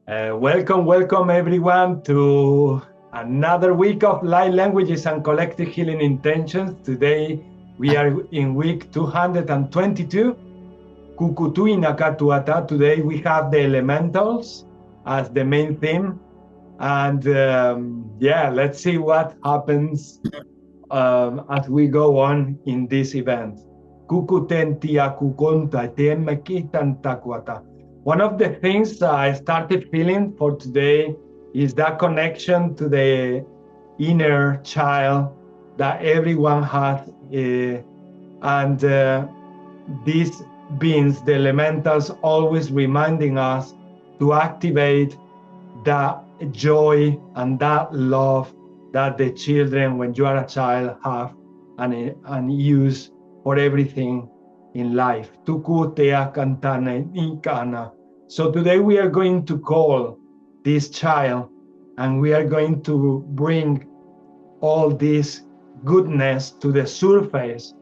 Welcome everyone to another week of Light Languages and Collective Healing Intentions. Today we are in week 222. Kukutu Inakatuata. Today we have the elementals as the main theme. And let's see what happens as we go on in this event. Kukutentia kukonta temmekitantakwata. One of the things I started feeling for today is that connection to the inner child that everyone has. And these beings, the elementals, always reminding us to activate that joy and that love that the children, when you are a child, have and use for everything in life. So today we are going to call this child and we are going to bring all this goodness to the surface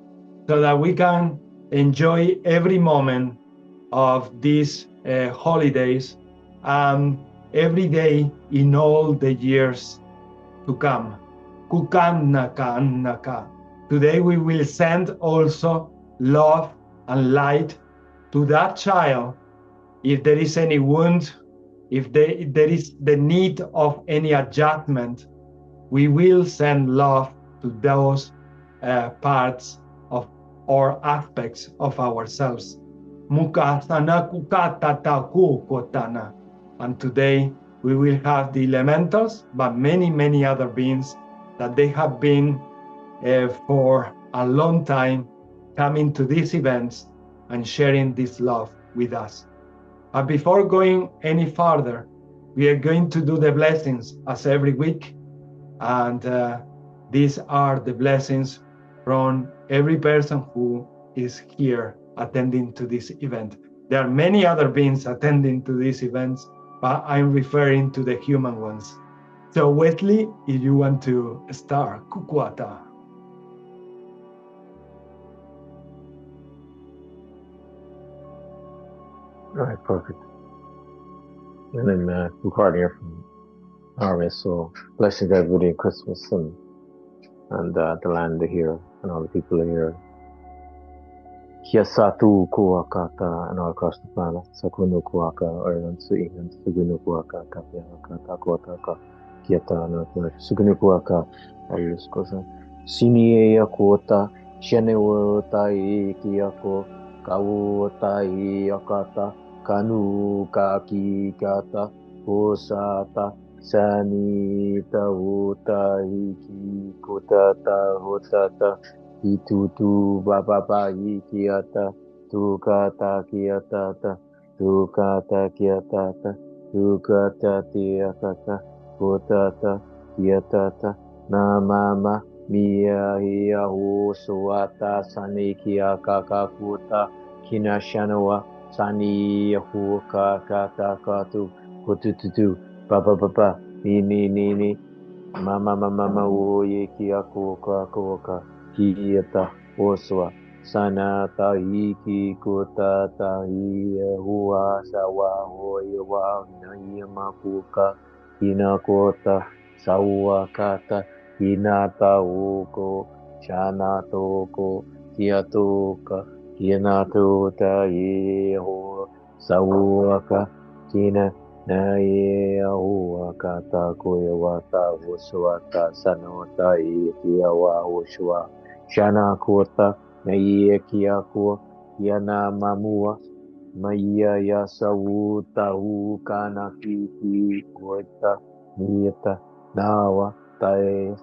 so that we can enjoy every moment of these holidays every day in all the years to come. Today we will send also love and light to that child. If there is any wound, if there is the need of any adjustment, we will send love to those parts of or aspects of ourselves. And today we will have the elementals, but many other beings that they have been for a long time coming to these events and sharing this love with us. But before going any further, we are going to do the blessings as every week. And these are the blessings from every person who is here attending to this event. There are many other beings attending to these events, but I'm referring to the human ones. So Wesley, if you want to start, Kukuata. All right, perfect. And then Bukard here from Norway. So blessings everybody in Christmas and the land here and all the people here. Kiasatu kuakata and all across the planet. Sakunu kuaka, Ireland, England, Sugunu kuaka, Kapiaka, Takota, Kiata, North, Sugunu kuaka, Ayuskosa. Sinia kuota, Shenewota, Kiako, Kawota, Yakata. Kanu kaki kata hosata sanita hota hiki kotata hotata itutu bababa hikiata tukata kiatata tukata kiatata tukata tiakata hotata kiatata namama mia hia hosuata sanikia kakakuta kinashanawa Sani huka kata katu kutututu papa ni mama woye kiako kakoka kieta oswa sanata hiki kutata hiya hua sawa hoye wa nayama kuka hinakota sawa kata hinata uko shanatoko kiatoka Kinatuta yeho sawaka kina na yeho kata koyawata wuswata sanota yekiawa wushwa shana kota na yekiako yana mamua maya yasawuta ukana kiki kota niyata nawa tae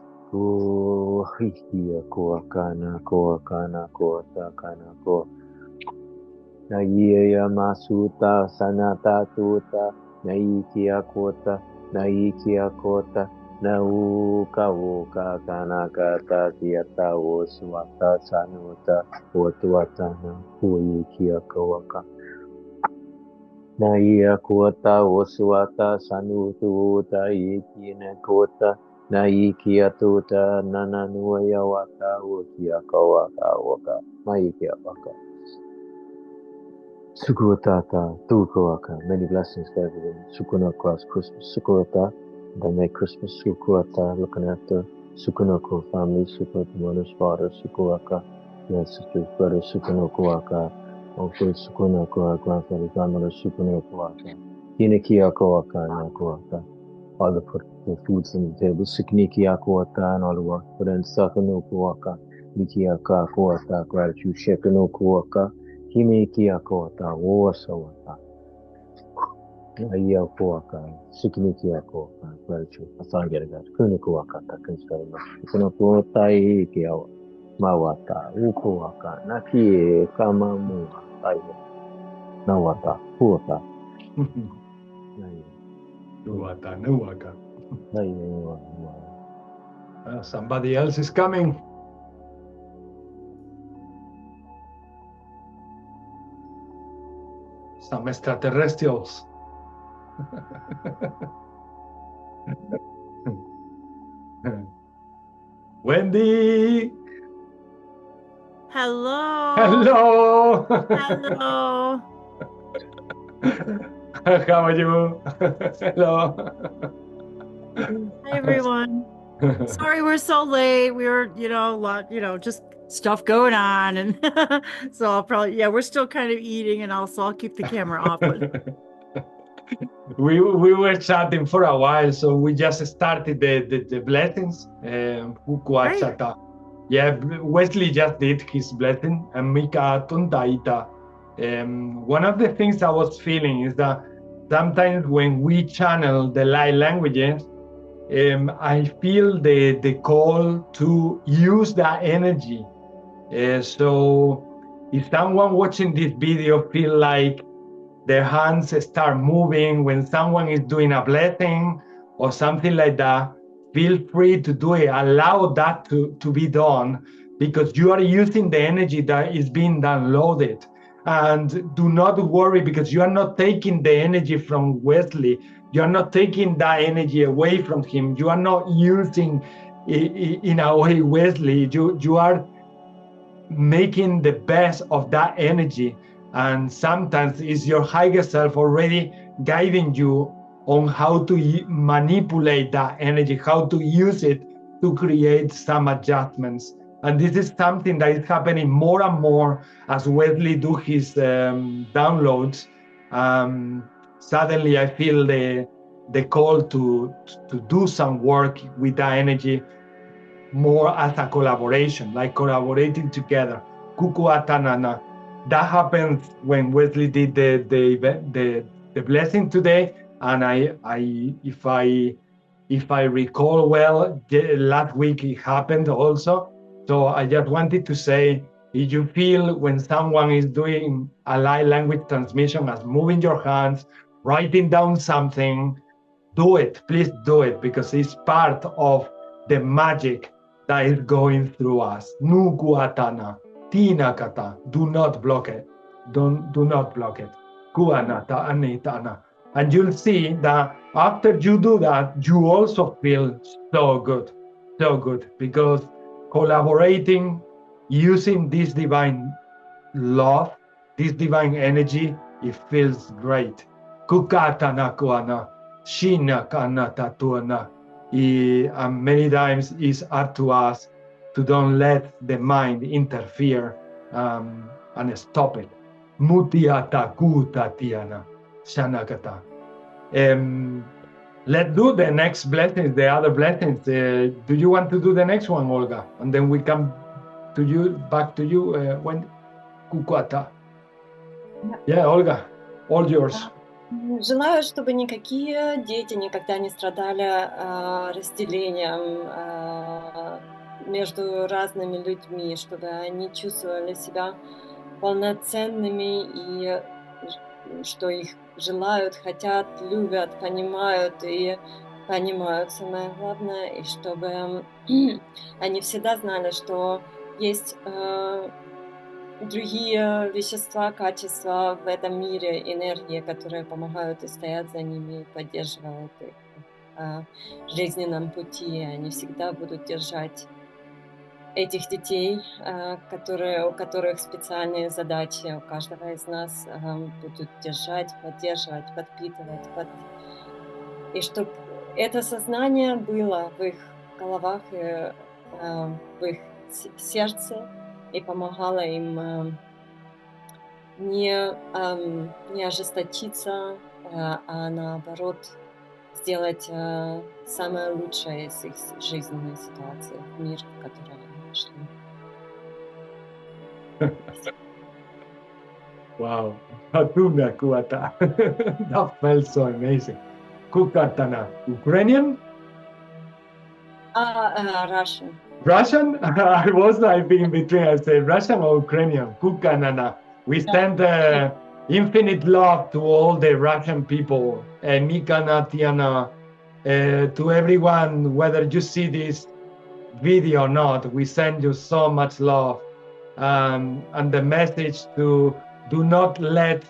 hikia koa kana kota kana ko na ya masuta sanata tuta na ikia kota na uka kana kata tiata oswata sanuta otuata na huikia kawaka na ia kota oswata sanuta ikina kota na ikia tuta nananuaya waka ukia kawaka waka maikia waka Sukuatata, Tukuaka, many blessings to everyone. Sukuna across Christmas, Sukuata, they make Christmas, Sukuata, looking after Sukunoko family, Sukuata mother's father, Sukuaka, yes, sisters, brothers, Sukunokuaka, uncle Sukunoko, grandfather, grandmother, Sukunokuaka, Hinakiakoaka, Nakuaka, all the put the foods on the table, Suknikiakuata, and all the work, but then Sakunokuaka, Nikiaka, Kuata, gratitude, Shekunokuaka, Himikiakuata, Wasawata. Ayakuaka, Sikinikiakuaka, gratitude. I can't get it, guys. Kunikuaka, thanks very much. Kunakuata, Ikiawa, Mawata, Ukuaka, Naki, Kamamua, Taya, Nawata, Kuata. Nuaka, nuaka. Somebody else is coming. Some extraterrestrials. Wendy. Hello. Hello. Hello. How are you? Hello. Hi, everyone. Sorry we're so late. We were, just stuff going on. And so I'll probably, we're still kind of eating, and also I'll keep the camera off. But we were chatting for a while, so we just started the blessings. Right. Yeah, Wesley just did his blessing, and Mika Tuntaita. One of the things I was feeling is that sometimes when we channel the light languages, I feel the call to use that energy. So if someone watching this video feel like their hands start moving when someone is doing a blessing or something like that, feel free to do it. Allow that to be done, because you are using the energy that is being downloaded. And do not worry, because you are not taking the energy from Wesley. You are not taking that energy away from him. You are not using, in a way, Wesley. You are making the best of that energy. And sometimes it's your higher self already guiding you on how to manipulate that energy, how to use it to create some adjustments. And this is something that is happening more and more as Wesley do his downloads. Suddenly I feel the call to do some work with that energy, more as a collaboration, like collaborating together. Kukuatanana. That happens when Wesley did the blessing today, and if I recall well, last week it happened also. So I just wanted to say, if you feel when someone is doing a light language transmission as moving your hands, writing down something, do it. Please do it, because it's part of the magic that is going through us. Nuguatana, tinakata. Do not block it. Do not block it. Kuanata anitana. And you'll see that after you do that, you also feel so good, because collaborating, using this divine love, this divine energy, it feels great. Kukatana kuana, shina kana tatuana. And many times it's up to us to don't let the mind interfere and stop it. Mutiata kutatiana, shanakata. Let's do the next blessings, the other blessings. Do you want to do the next one, Olga? And then we come to you, back to you, when Kukwata. Yeah, Olga, all yours. Желаю, чтобы никакие дети никогда не страдали разделением между разными людьми, чтобы они чувствовали себя полноценными, и что их желают, хотят, любят, понимают и понимают, самое главное, и чтобы они всегда знали, что есть другие вещества, качества в этом мире, энергии, которые помогают и стоят за ними, и поддерживают их в жизненном пути. Они всегда будут держать этих детей, у которых специальные задачи у каждого из нас будут держать, поддерживать, подпитывать, и чтобы это сознание было в их головах, и, в их сердце, и помогало им не ожесточиться, а наоборот сделать самое лучшее из их жизненной ситуации, в мир, в который они пришли. Wow. Hatuna kuata. That felt so amazing. Kukatana. Ukrainian? Russian. Russian? I was like in between. I said Russian or Ukrainian. Kukanana. We send infinite love to all the Russian people. Mikana, Tiana, to everyone, whether you see this video or not, we send you so much love. And the message to do not let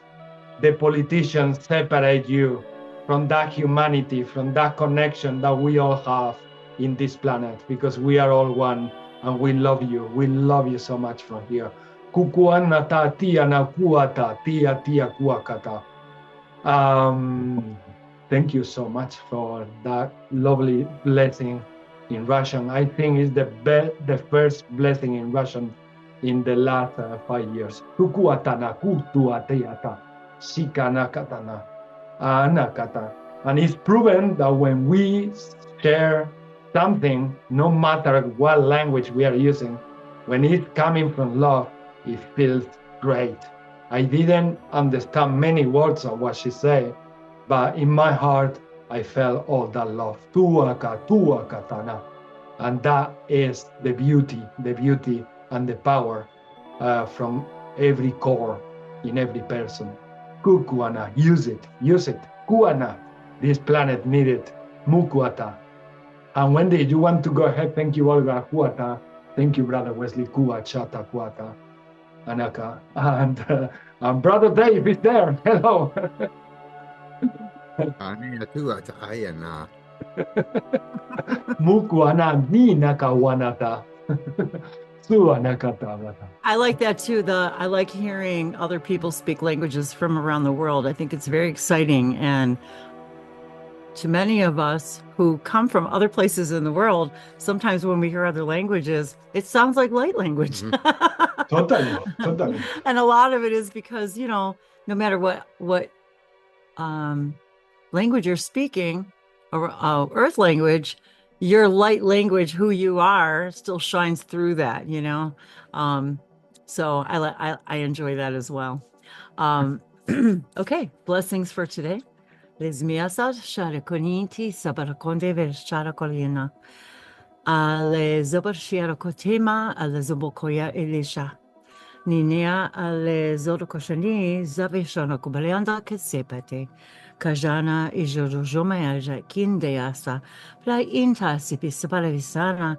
the politicians separate you from that humanity, from that connection that we all have in this planet, because we are all one and we love you. We love you so much from here. Kukuanata tia na kuata tia tia kuakata. Thank you so much for that lovely blessing in Russian. I think it's the first blessing in Russian in the last 5 years. Kukuatana kutuateata shikana katana anakata. And it's proven that when we share something, no matter what language we are using, when it's coming from love, it feels great. I didn't understand many words of what she said, but in my heart, I felt all that love. Tuakatana. And that is the beauty and the power from every core in every person. Kukuana, use it. Kuana, this planet needed. Mukuata. And Wendy, you want to go ahead? Thank you, Olga. Kuata. Thank you, Brother Wesley. Kuachata, Kuata. Anaka. And Brother Dave is there. Hello. Mukuana ni nakawanata. I like that too. I like hearing other people speak languages from around the world. I think it's very exciting. And to many of us who come from other places in the world, sometimes when we hear other languages, it sounds like light language. Totally. And a lot of it is because, no matter what language you're speaking, or earth language, your light language, who you are, still shines through that, so I enjoy that as well. Okay, blessings for today. Les miasas sharakoniti sabarakonde versharakolina. Ale zobar shiarakotema ale zobokoya elisha. Ninea ale zodokoshani zavishana kubaleanda kesepate. Kajana ijorojome ajakindeasa. Pla inta sipisapalavisana.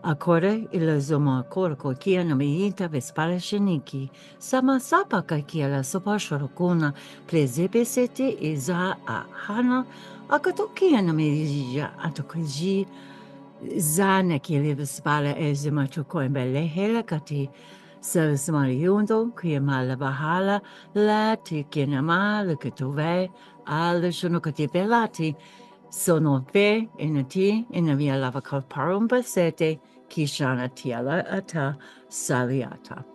Akore ilazoma korko kia namiita vespara sheniki. Sama sapa kakia la sopa shorokuna. Plezepe sete iza a hana. Akatokia namija atokaji. Zana kile vespara ezima chokoembele helakati. Service Mariundo, Kiamala Bahala, Lati, Kinama, Lukatuve, Ala Shunukati Belati, Sono Fe, Inati, Inavia Lavaka Parumba Sete, Kishana Tiala Ata, Saliata.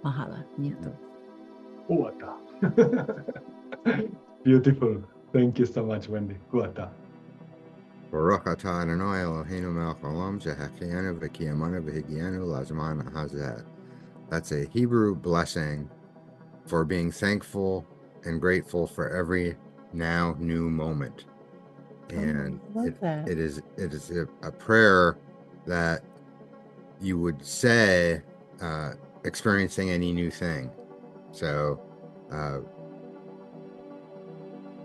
Mahala, Nieto. Kuata. Beautiful. Thank you so much, Wendy. Kuata. Baruch atah Adonai Eloheinu melech haolam shehachianu v'kiyamanu v'higianu lazman hazeh. That's a Hebrew blessing for being thankful and grateful for every now new moment. And it is a prayer that you would say experiencing any new thing. So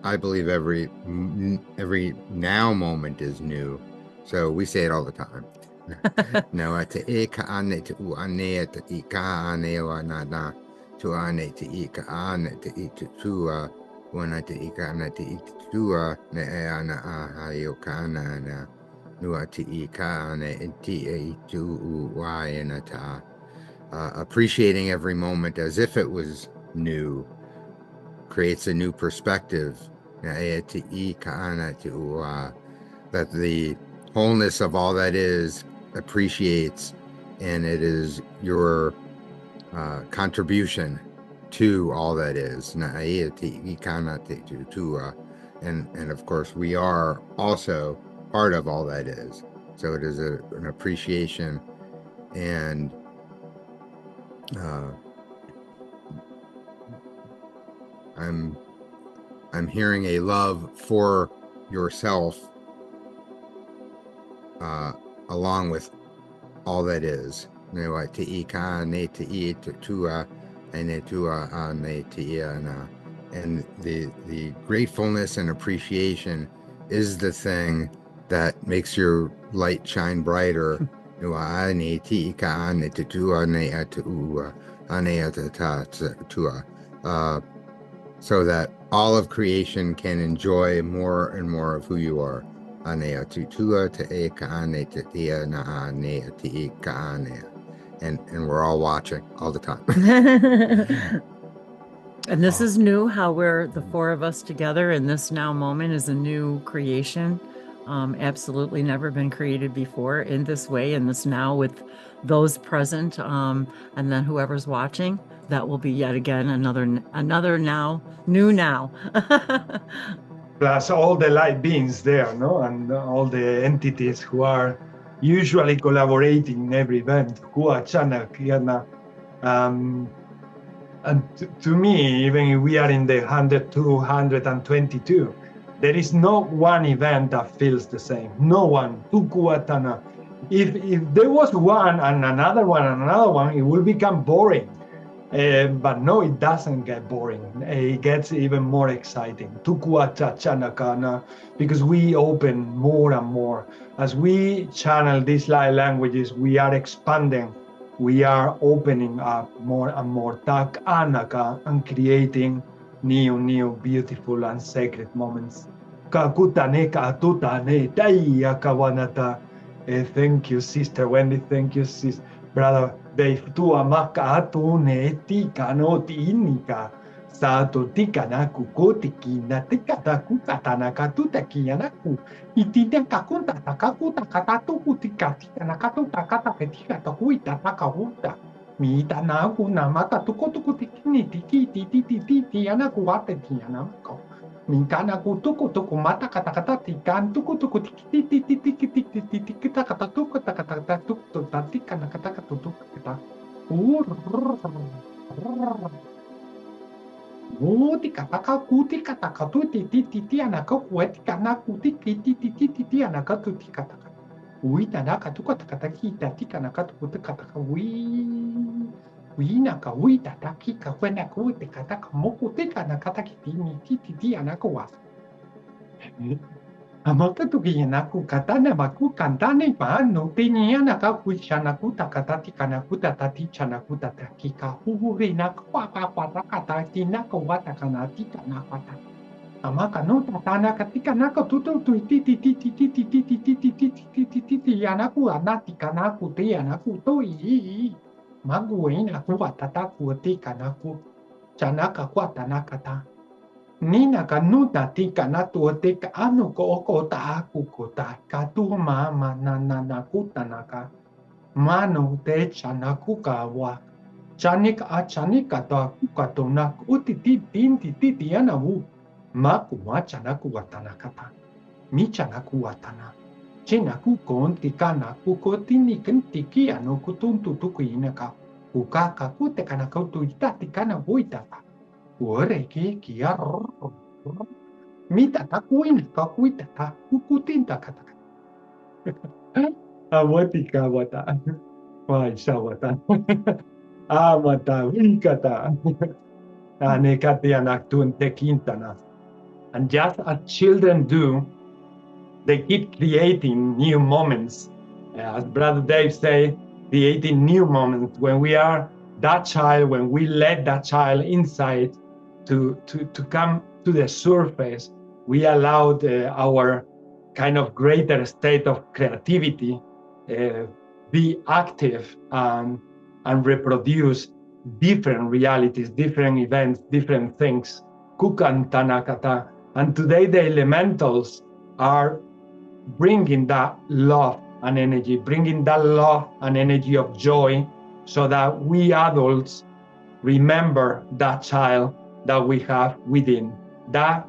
I believe every now moment is new, so we say it all the time. No, te eka ane te u ane te ika ane o anada to ane te ika ane te ita tua wana te ika ane te ita tua ne e ana a hayo kana na appreciating every moment as if it was new creates a new perspective, that the wholeness of all that is appreciates, and it is your contribution to all that is. And of course, we are also part of all that is. So it is an appreciation, and I'm hearing a love for yourself along with all that is. And the gratefulness and appreciation is the thing that makes your light shine brighter. So that all of creation can enjoy more and more of who you are. And we're all watching all the time. And this is new, how we're the four of us together in this now moment is a new creation. Absolutely never been created before in this way, in this now, with those present, and then whoever's watching, that will be yet again another now, new now. Plus all the light beings there, no? And all the entities who are usually collaborating in every event. And to me, even if we are in the 222, there is no one event that feels the same. No one. If there was one and another one and another one, it will become boring. But no, it doesn't get boring. It gets even more exciting. Because we open more and more. As we channel these light languages, we are expanding. We are opening up more and more and creating new, beautiful and sacred moments. Thank you, Sister Wendy. Thank you, Brother Dave. Sato tika naku kotiki na tika taku katana katuta kiyanaku itina kakunta takakuta katatuku tika tika nakatu takata ketika takuita takahuta mita naku namaka tukotuku tikini tiki titi titi anaku wate tiyanako mintana kutuku tuku mata katakata tikan tuku tuku tiki titi titi titi titi takatatuku takatatuku tatika nakataka tutuku kita Mutika taka kutika taka tuti titi anaka kuetika na kutiki titi anaka tutika taka. Uita naka tuka taka taki tatika naka tuka taka naka uita taki ka kwenda kutika taka mokutika naka taki titi anaka was. Amaka tuki naku katana maku kantane pa no tini anaka kuishana kuta katati kana kuta tati chana kuta taki ka huri na kwa kata tina ko wata kana tika na kwata. Amaka no tatana katika naka tutu titi anaku anati kana kuti anaku toi. Magu ina kuwa tataku tika naku chanaka kwata nakata. Nina kanuta tika natu tika anu ko oko ta aku kota katu mama na kuta naka manu te chanaku kawa chanika to akuka to naku titi ana wu maku wa chanaku watana kata mi chanaku watana chinaku kon tika naku kotini kentiki anu kutuntu tuku inaka ukaka kute kana kautu itati kana buitata REIKI kia mita takuina takuita ta kukutinta kata. Awatika wata. Wai sawata. Amata wikata. Anekati anaktun tekintana. And just as children do, they keep creating new moments. As Brother Dave say, creating new moments when we are that child, when we let that child inside to come to the surface, we allowed our kind of greater state of creativity, be active and reproduce different realities, different events, different things. Kukantanakata. And today the elementals are bringing that love and energy, bringing that love and energy of joy, so that we adults remember that child that we have within, that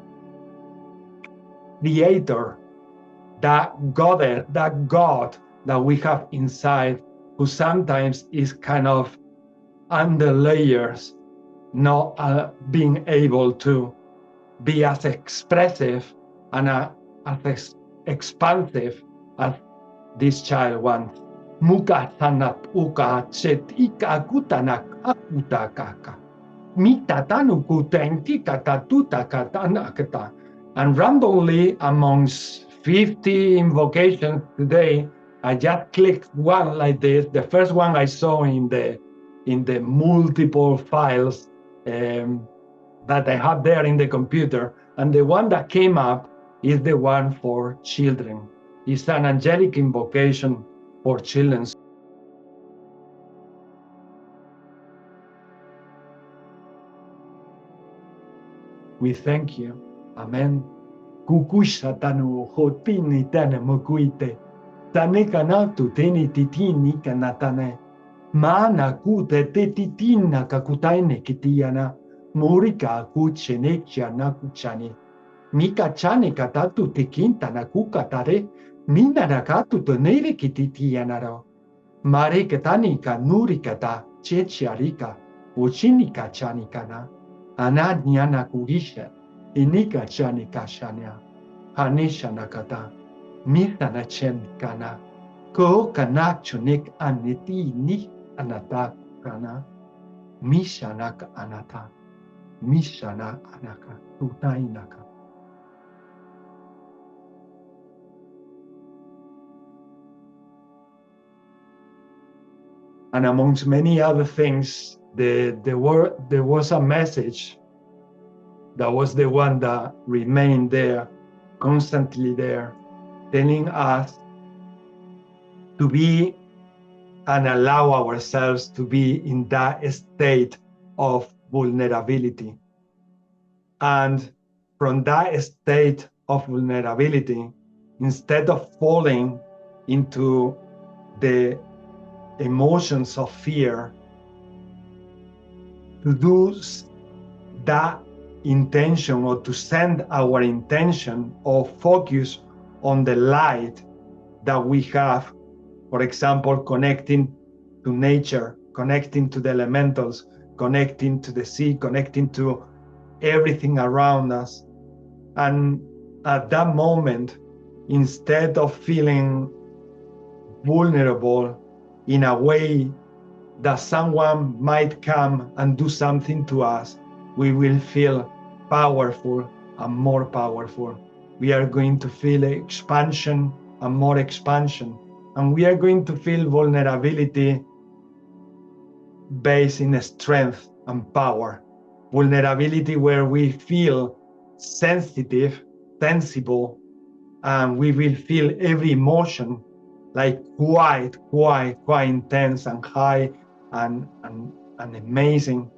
creator, that God that we have inside, who sometimes is kind of under layers, not being able to be as expressive and as expansive as this child wants. Muka sanat uka chet ika kutanak akuta kaka. Mita tanu kutentika tatuta katanakata. And randomly amongst 50 invocations today, I just clicked one like this. The first one I saw in the multiple files that I have there in the computer, and the one that came up is the one for children. It's an angelic invocation for children. We thank you. Amen. Kukushatanu hotini tane mukuite. Tane kanatu teni titini kanatane. Mana kute tetitina kakutaine kitiana. Murika kuchenekya nakuchani. Mika chane katatu tekinta nakukatare. Mina nakatu tonere kititianaro. Mare katani kanuri kata chechiarika. Uchinika chanikana. Anadnyana kugisha. Inika chanika shanya. Hanisha nakata. Mita na chen kana. Ko kana chunik aneti ni anata kana. Mishanak anata. Mishana anaka. Tutainaka. And amongst many other things, there was a message that was the one that remained there, constantly there, telling us to be and allow ourselves to be in that state of vulnerability. And from that state of vulnerability, instead of falling into the emotions of fear, to do that intention, or to send our intention or focus on the light that we have, for example, connecting to nature, connecting to the elementals, connecting to the sea, connecting to everything around us. And at that moment, instead of feeling vulnerable in a way that someone might come and do something to us, we will feel powerful and more powerful. We are going to feel expansion and more expansion. And we are going to feel vulnerability based in strength and power. Vulnerability where we feel sensitive, sensible, and we will feel every emotion like quite intense and high and amazing.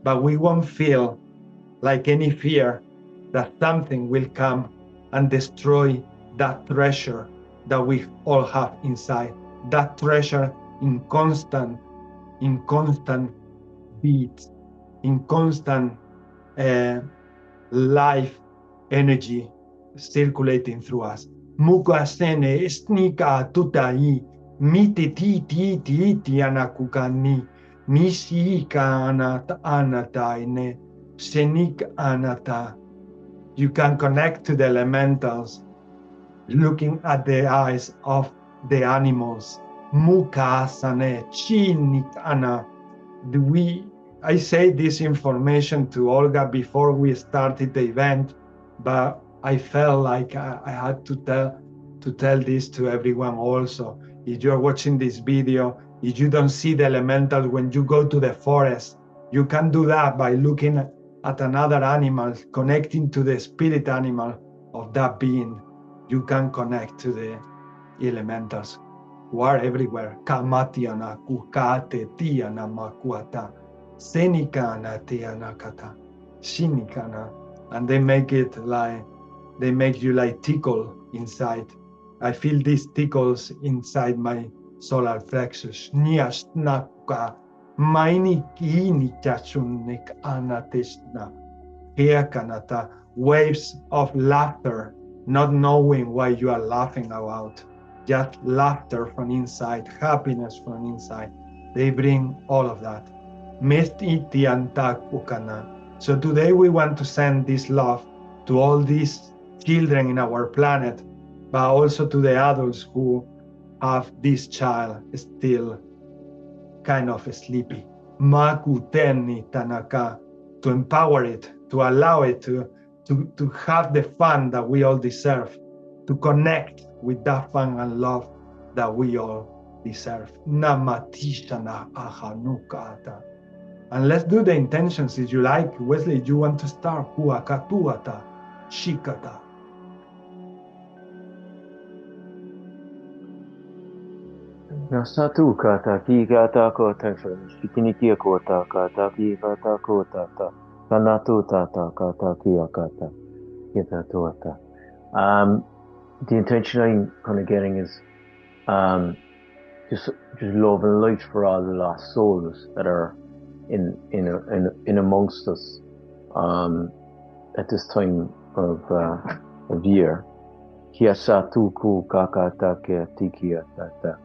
But we won't feel like any fear that something will come and destroy that treasure that we all have inside. That treasure in constant beats, in constant life energy circulating through us. Muka sene snika tutai miti ti anakukani misi anata anataine senik anata. You can connect to the elementals looking at the eyes of the animals. Muka sane chinik ana. I say this information to Olga before we started the event, but I felt like I had to tell this to everyone also. If you're watching this video, if you don't see the elementals when you go to the forest, you can do that by looking at another animal, connecting to the spirit animal of that being. you can connect to the elementals who are everywhere. Kamatiana, kukate, tiana, makuata, senikana, tiana, kata, shinikana. And they make it like, they make you like tickle inside. I feel these tickles inside my solar plexus. Niasnaka, maini kini chachunik anateshna. Kanata, waves of laughter, not knowing why you are laughing about, just laughter from inside, happiness from inside. They bring all of that. So today we want to send this love to all these children in our planet, but also to the adults who have this child still kind of sleepy. Makuteni Tanaka, to empower it, to allow it to have the fun that we all deserve, to connect with that fun and love that we all deserve. Namatishana ahanukata. And let's do the intentions if you like. Wesley, you want to start? Huakatuata, shikata. Nasatu kata ki kata kota shikinikia kota kata ki kata kota ta kanatu tata kata kia kata kita tuata. The intention I'm kind of getting is just love and light for all the lost souls that are in amongst us at this time of year. Kia satu ku kakata kia tikia tata.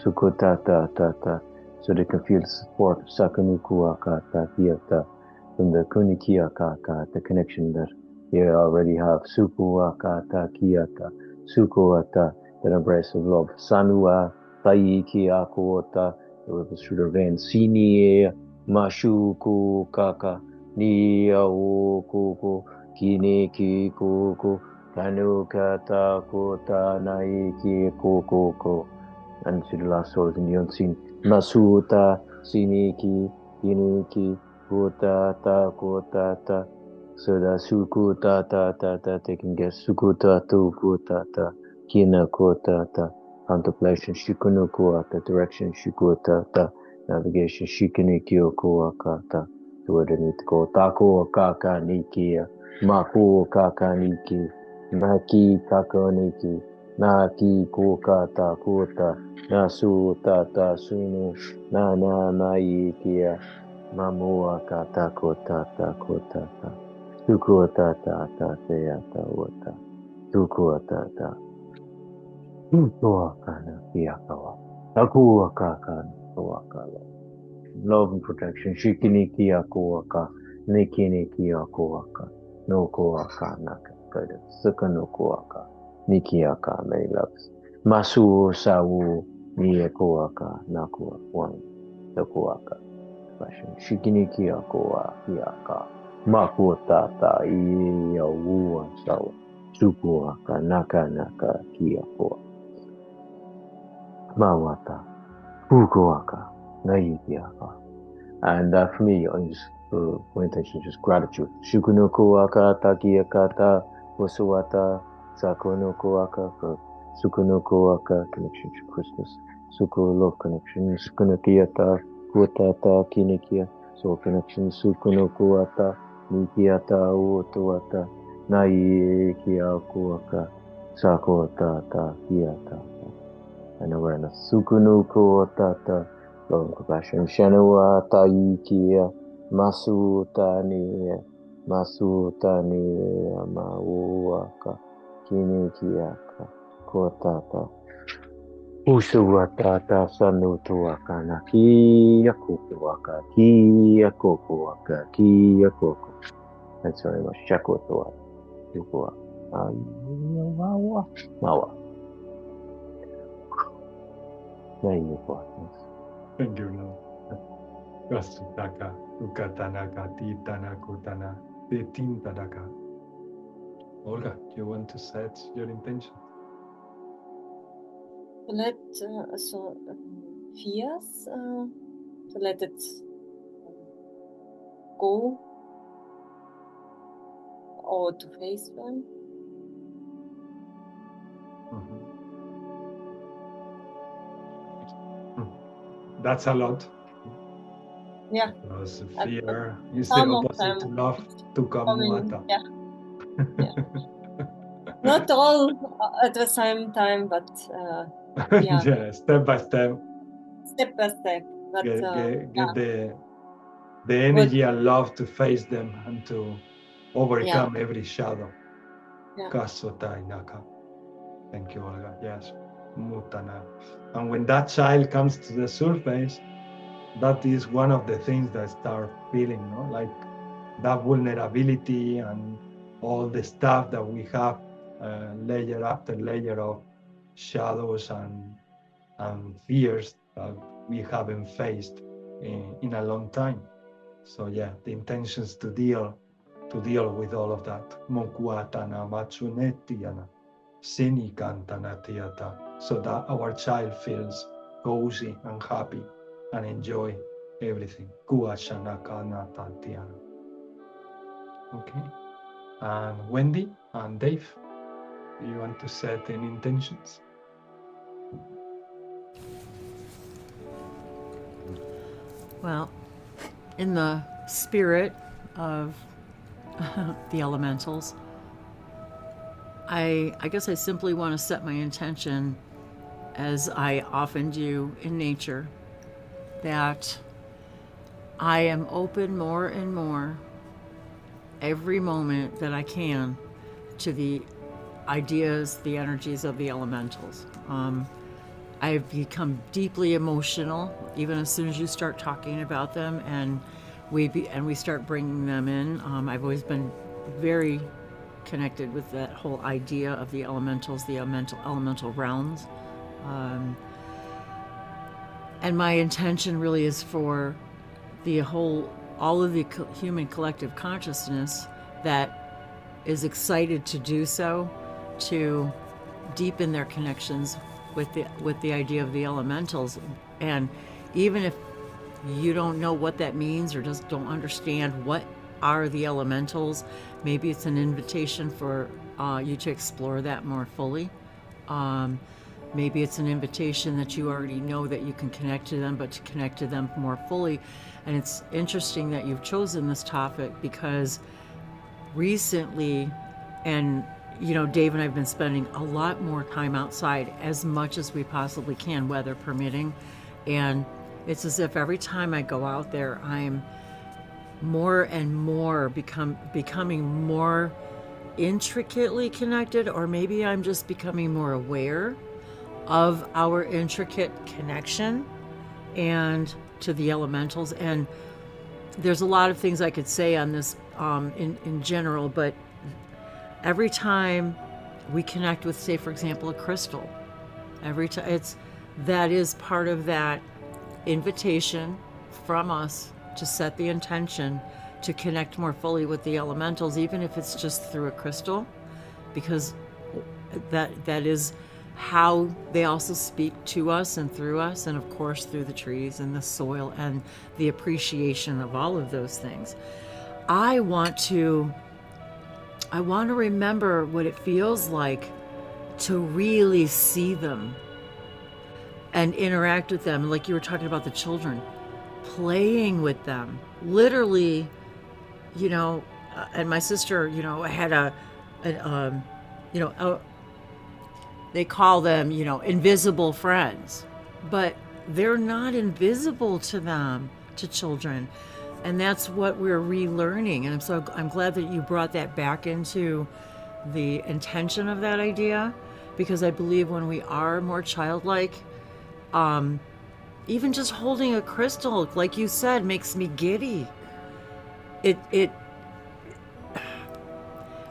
Sukota ta ta ta, so they can feel the support of Sakanuku Akata Kiata from the Kunikia Kaka, the connection that you already have. Suku Akata Kiata, Sukuata, that embrace of love. Sanua, Taiki Akuota, the rivers through their veins. Sini, Mashuku Kaka, Nia Ukuku, Kineki Kuku, Kanukata Kota, Naiki Kuku. And to the last souls in the unseen. Masuta, Siniki, Iniki, Kota, ta, Kota, ta. So that Sukuta, ta, ta, ta, they can get Sukuta, tu, Kota, ta, Kina, Kota, ta. Contemplation, Shikunuku, ta, direction, Shikuta, ta. Navigation, Shikiniki, Okuaka, ta. To where they need to go. Tako, Kaka, Niki, Maku, Kaka, Niki, Maki, Kaka, Niki. Naki kukata kuta nasu tata sunu na mai kia mamua kata kota ta kota ta sukota ta ta teata wata sukota ta kana kia kawa akua kaka wakala. Love and protection shikiniki akuaka nikiniki akuaka no kuaka naka guidance sukanukuaka Nikiaka may loves. Masu sawu niekoaka nakua one the kuaka. Fashion shikinikia koa hiaka. Makuata iya wuan sawa. Sukuaka naka kia koa. Mawata. Fukuaka. Naikiaka. And for me, my intention is just gratitude. Shukunukuaka takiakata wasuata. Sakonokoaka for Sukonokoaka connection to Christmas. Suko love connection. Sukonokiata Kuatata Kinikia. Soul connection. Sukonokoata Nikiata Uotoata Nai Kiakuaka Sakotata Kiata. And awareness. Sukonokoata love and compassion. Shanua Taikia Masutani Mauaka Kinikiaka Kotata Usuatata Sanutuaka Naki Yakukuaka Kiyakokuaka Kiyakoko. Thanks very much. Chakotua Yukua Mawa. There you go. Thank you, Lord. Kasutaka, Ukatanaka, Titanakutana, Tintadaka. Olga, do you want to set your intention? Let so fears to let it go or to face them. that's a lot. Yeah. Because At fear is the some of opposite to them love, to come coming, yeah. Not all at the same time, but yeah, yeah, step by step, step by step. But get the energy and love to face them and to overcome every shadow. Yeah. Kasota inaka. Thank you, Olga. Yes. Mutana. And when that child comes to the surface, that is one of the things that start feeling, no? Like that vulnerability and all the stuff that we have, layer after layer of shadows and fears that we haven't faced in a long time. So yeah, the intentions to deal with all of that. Mokuatana matsunetiana sinikantana tiata, so that our child feels cozy and happy and enjoy everything. Kuashanakana. Okay. And Wendy and Dave, do you want to set any intentions? Well, in the spirit of the elementals, I guess I simply want to set my intention, as I often do in nature, that I am open more and more every moment that I can to the ideas, the energies of the elementals. I've become deeply emotional even as soon as you start talking about them, and we start bringing them in. I've always been very connected with that whole idea of the elementals, the elemental realms. And my intention really is for all of the human collective consciousness that is excited to do so, to deepen their connections with the idea of the elementals. And even if you don't know what that means or just don't understand what are the elementals, maybe it's an invitation for you to explore that more fully. Maybe it's an invitation that you already know that you can connect to them, but to connect to them more fully. And it's interesting that you've chosen this topic, because recently, and Dave and I have been spending a lot more time outside, as much as we possibly can, weather permitting. And it's as if every time I go out there, I'm more and more becoming more intricately connected, or maybe I'm just becoming more aware of our intricate connection and to the elementals. And there's a lot of things I could say on this in general, but every time we connect with, say, for example, a crystal, every time that is part of that invitation from us to set the intention to connect more fully with the elementals, even if it's just through a crystal, because that is how they also speak to us and through us, and of course through the trees and the soil and the appreciation of all of those things. I want to remember what it feels like to really see them and interact with them. Like you were talking about the children, playing with them, literally, and my sister, had they call them, invisible friends, but they're not invisible to them, to children. And that's what we're relearning. And I'm glad that you brought that back into the intention of that idea, because I believe when we are more childlike, even just holding a crystal, like you said, makes me giddy. And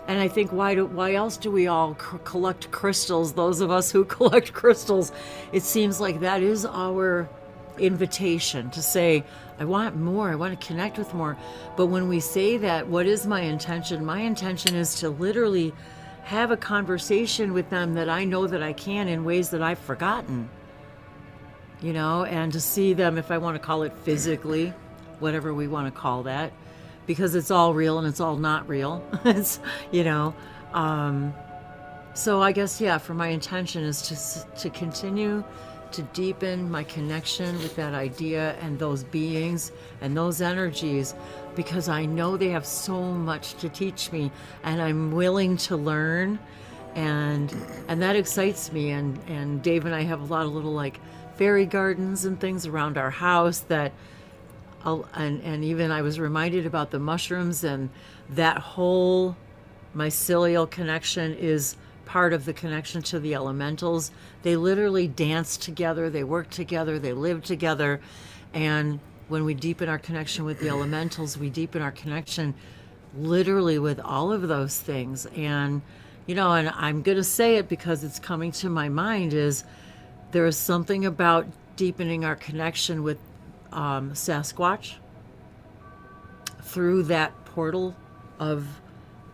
I think, why else do we all collect crystals? Those of us who collect crystals, it seems like that is our invitation to say, I want more, I want to connect with more. But when we say that, what is my intention? My intention is to literally have a conversation with them that I know that I can in ways that I've forgotten, and to see them, if I want to call it physically, whatever we want to call that, because it's all real and it's all not real. It's, so I guess, for my intention is to continue to deepen my connection with that idea and those beings and those energies, because I know they have so much to teach me, and I'm willing to learn, and that excites me. And Dave and I have a lot of little like fairy gardens and things around our house that and even I was reminded about the mushrooms, and that whole mycelial connection is part of the connection to the elementals. They literally dance together, they work together, they live together. And when we deepen our connection with the elementals, we deepen our connection literally with all of those things. And you know, and I'm going to say it because it's coming to my mind, is there is something about deepening our connection with Sasquatch through that portal of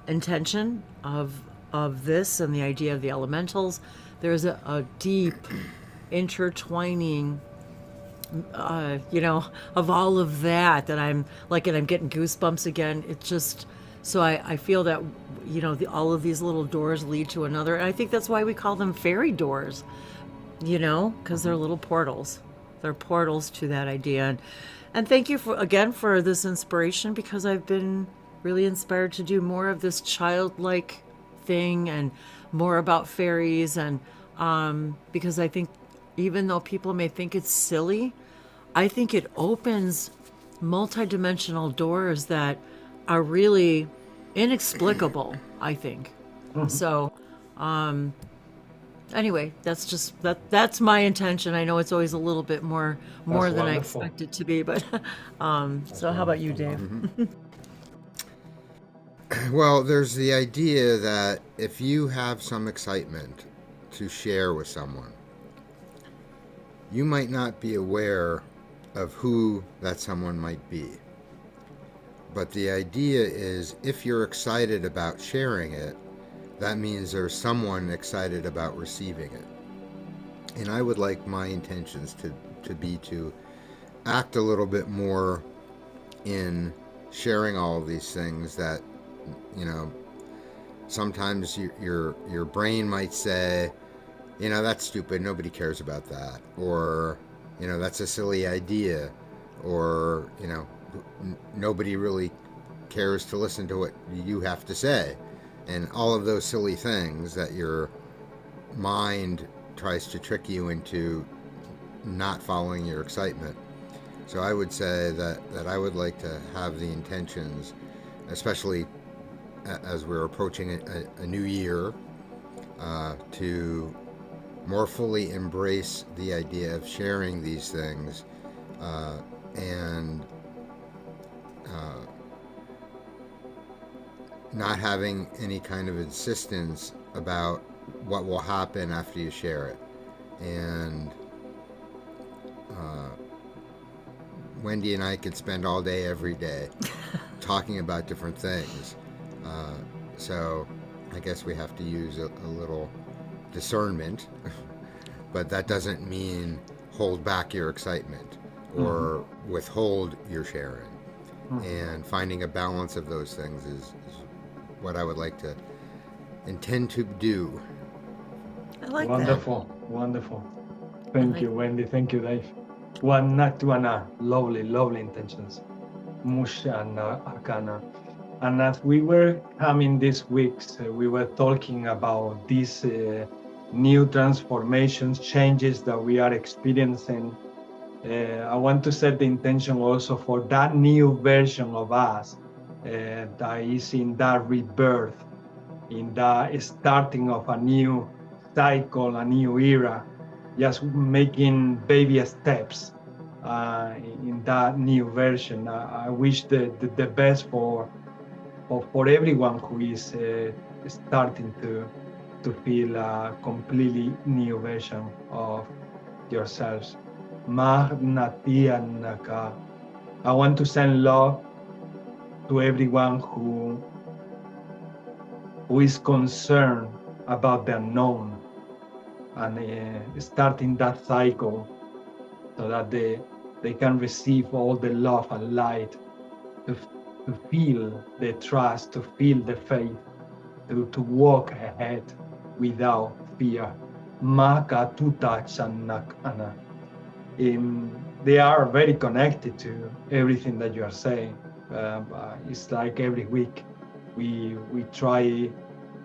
intention of this and the idea of the elementals. There's a deep intertwining, you know, of all of that I'm like, and I'm getting goosebumps again. It's just, so I feel that, you know, all of these little doors lead to another. And I think that's why we call them fairy doors, you know, because they're little portals. They're portals to that idea. And thank you for this inspiration, because I've been really inspired to do more of this childlike thing and more about fairies. And because I think even though people may think it's silly, I think it opens multidimensional doors that are really inexplicable, I think. So anyway, that's my intention. I know it's always a little bit more than I expect it to be, but so how about you, Dave? Well, there's the idea that if you have some excitement to share with someone, you might not be aware of who that someone might be. But the idea is, if you're excited about sharing it, that means there's someone excited about receiving it. And I would like my intentions to be to act a little bit more in sharing all of these things that, you know, sometimes your brain might say, you know, that's stupid, nobody cares about that, or, you know, that's a silly idea, or, you know, nobody really cares to listen to what you have to say, and all of those silly things that your mind tries to trick you into not following your excitement. So I would say that I would like to have the intentions, especially as we're approaching a new year, to more fully embrace the idea of sharing these things, and not having any kind of insistence about what will happen after you share it. And Wendy and I could spend all day, every day, talking about different things. So I guess we have to use a little discernment, but that doesn't mean hold back your excitement or withhold your sharing. And finding a balance of those things is what I would like to intend to do. I like Wonderful, wonderful. Thank you, Wendy. Thank you, Dave. Lovely intentions. Musha and Arcana. And as we were coming these weeks, we were talking about these new transformations, changes that we are experiencing. I want to set the intention also for that new version of us that is in that rebirth, in the starting of a new cycle, a new era, just making baby steps in that new version. I wish the best for everyone who is starting to feel a completely new version of yourselves. Magnatianaka. I want to send love to everyone who is concerned about the unknown and starting that cycle so that they can receive all the love and light, to feel the trust, to feel the faith, to walk ahead without fear. Maka tuta chanak ana. They are very connected to everything that you are saying. It's like every week we try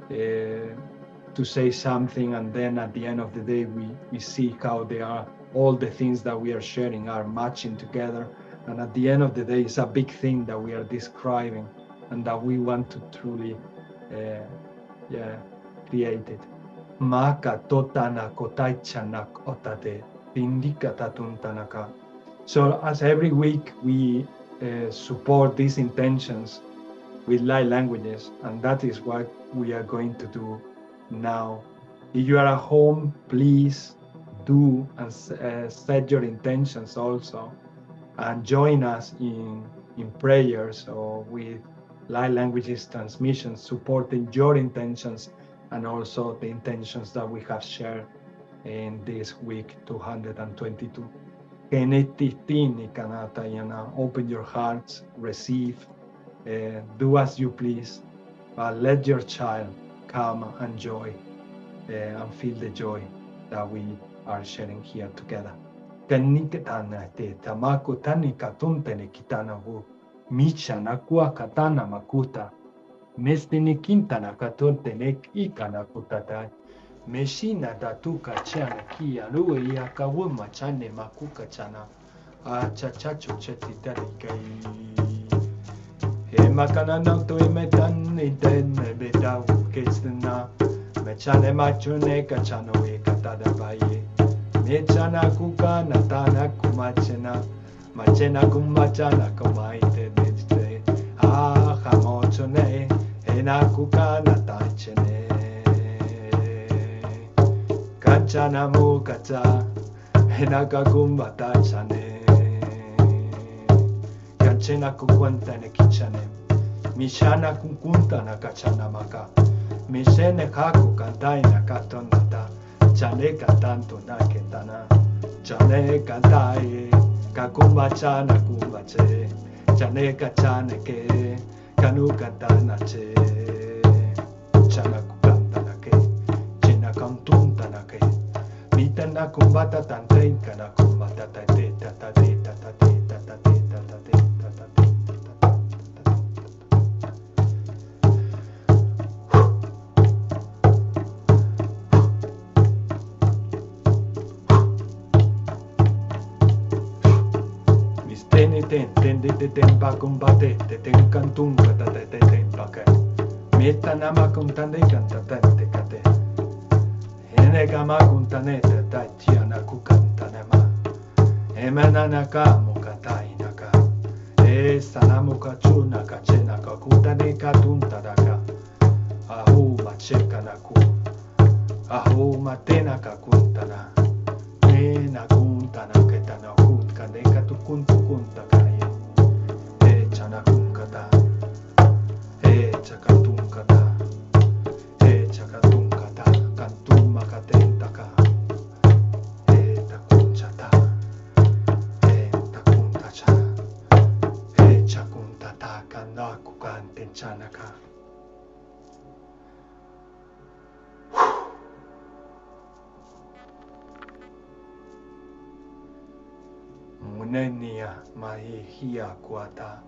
to say something, and then at the end of the day we see how they are, all the things that we are sharing are matching together, and at the end of the day it's a big thing that we are describing and that we want to truly create it. Maka totana kotaichanak otate tindika tatuntanaka. So as every week we support these intentions with light languages, and that is what we are going to do now. If you are at home, please do and set your intentions also, and join us in prayers or with light languages transmissions, supporting your intentions and also the intentions that we have shared in this week 222. Open your hearts, receive, do as you please, but let your child come and joy and feel the joy that we are sharing here together. Micha nakua katana makuta. Mestini kintana katontenek ikana kutatai. Meshina datuka chana kia lue ya kawuma chane makuka chana. Chachacho cheti darikai. Makana nauto imetan iden bedau kesna. Mechane machune kachano e katada baye. Mechana kuka natana kumachena. Machena kumachana kumaite beste. Hamochone enakuka natachene. Kachana mukata enaka kumbatachane. Kachena kukwanta ne kichane. Mishana kukunta na kachana maka. Mishene kaku kantai na katonata. Chane katanto na ketana. Chane kantai kakumbachana kumbache. Chane kachane ke kanu katana che. Chana kukanta na ke. Chena kantunta na ke. Mitana kumbata tante kana kumbata tate tate tate tate tate tate. Ten pa combate, ten cantum kata ten pake. Meta nama kuntane kanta tente kate. Ene kama kuntane te tachiana kukantane ma. Emanana kamu katai naka. Sanamu kachuna kachena kakutane katunta daka. Ahu macheka naku. Ahu matena kakuntana. Ena kuntana ketana kutkane katukuntukunta kaya. Chanakunkata, chakatunkata, chakatunkata, kantumakatentaka, takunchata, takuntacha, chakuntata, kanakukantenchanaka. Munenia mahihia kuata.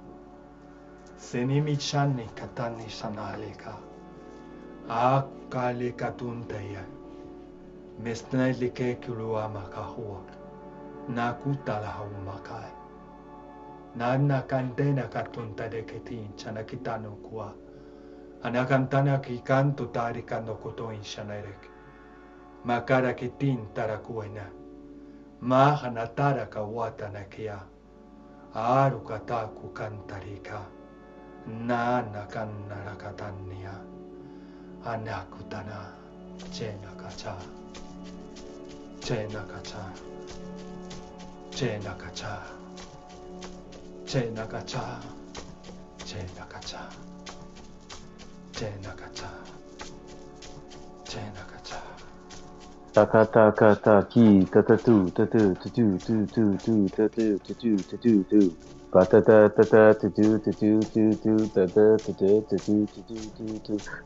Senimichani katani sanaleka. Akale katunteya. Mesnelike kulua makahuak. Nakutala haumakai. Nana kantena katunta de ketin chanakitano kua. Anakantana kikanto tarikano kotoin shanarek. Makara ketin tarakuena. Mahanatara kawata nakia. Arukataku kantarika. Nana kannarakatania. Anakutana. Chenakacha. Chenakacha. Chenakacha. Chenakacha. Chenakacha. Chenakacha. Chenakacha. Takata kata ki tatatu tatu tatu tu tu tu tatu tatu tatu tu.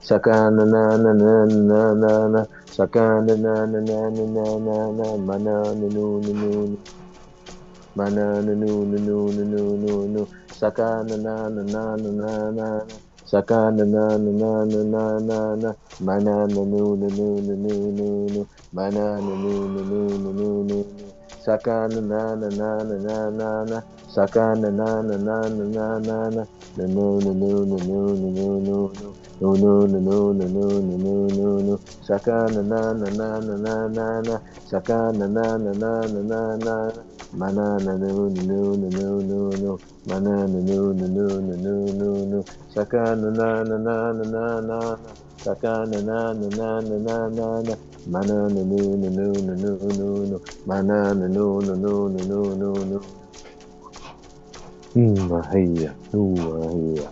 Sakana na na na na na na, sakana na na na na na na na, mana na nu nu nu, mana na nu nu nu nu nu nu, sakana na na na na na na, sakana na na na na na na na, mana na nu nu nu nu nu nu, mana na nu nu nu nu nu, sakana na na na na na na na, sakana na na na na na na na, no no no no no no no no no no no no no no no no no, sakana na na na na na na na, sakana na na na na na na, mana na no no no no no no, mana na no no no no no no, sakana na na na na na na, sakana na na na na na na na, mana na no no no no no no, mana na no no no no no no. Mahia, Mahia,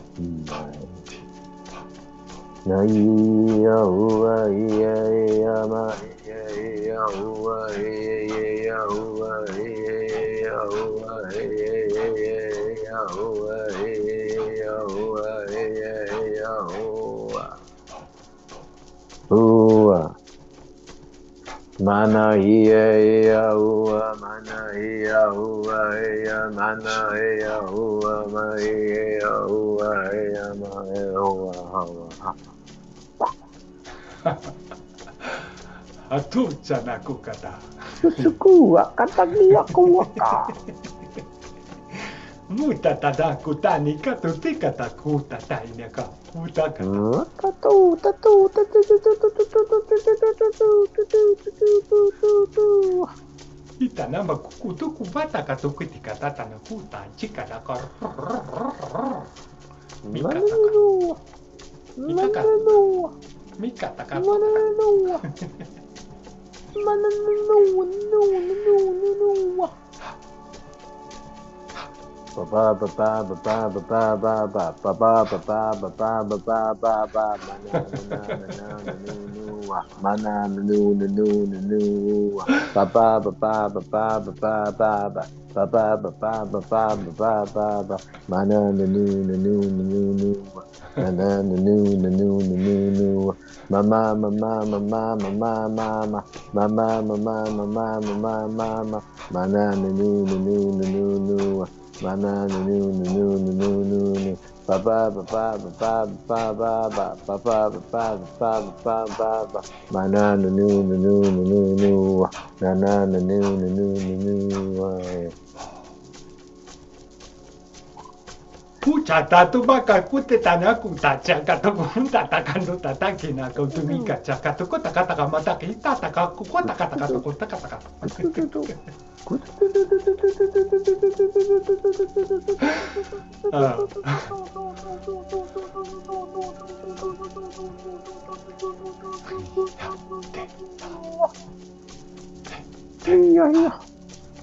Naya, Ua, Ia, Mahia, Ua, Ia, Ua, Ia, Ua, Ia, Ua, Ia, Ua, Ia, Ua, Mana ia ua, mana ia ua, ia mana ia ua, ma ia ua, ia ma ia ua, hawa. Hatucha na kukata. Susuku, kata dia kuaka. Muta tada kutani katutika takuta tainaka. Utaka. Tatu, tatu, Itanamba kukutu kubata katukitika tatana kuta chika da kar. Mikata ka. Pucha tatu baka kute tanaku tacha katuku tatakandu tatakina kautumika chakatuko takataka mataki tataka kuko takataka tuko takataka.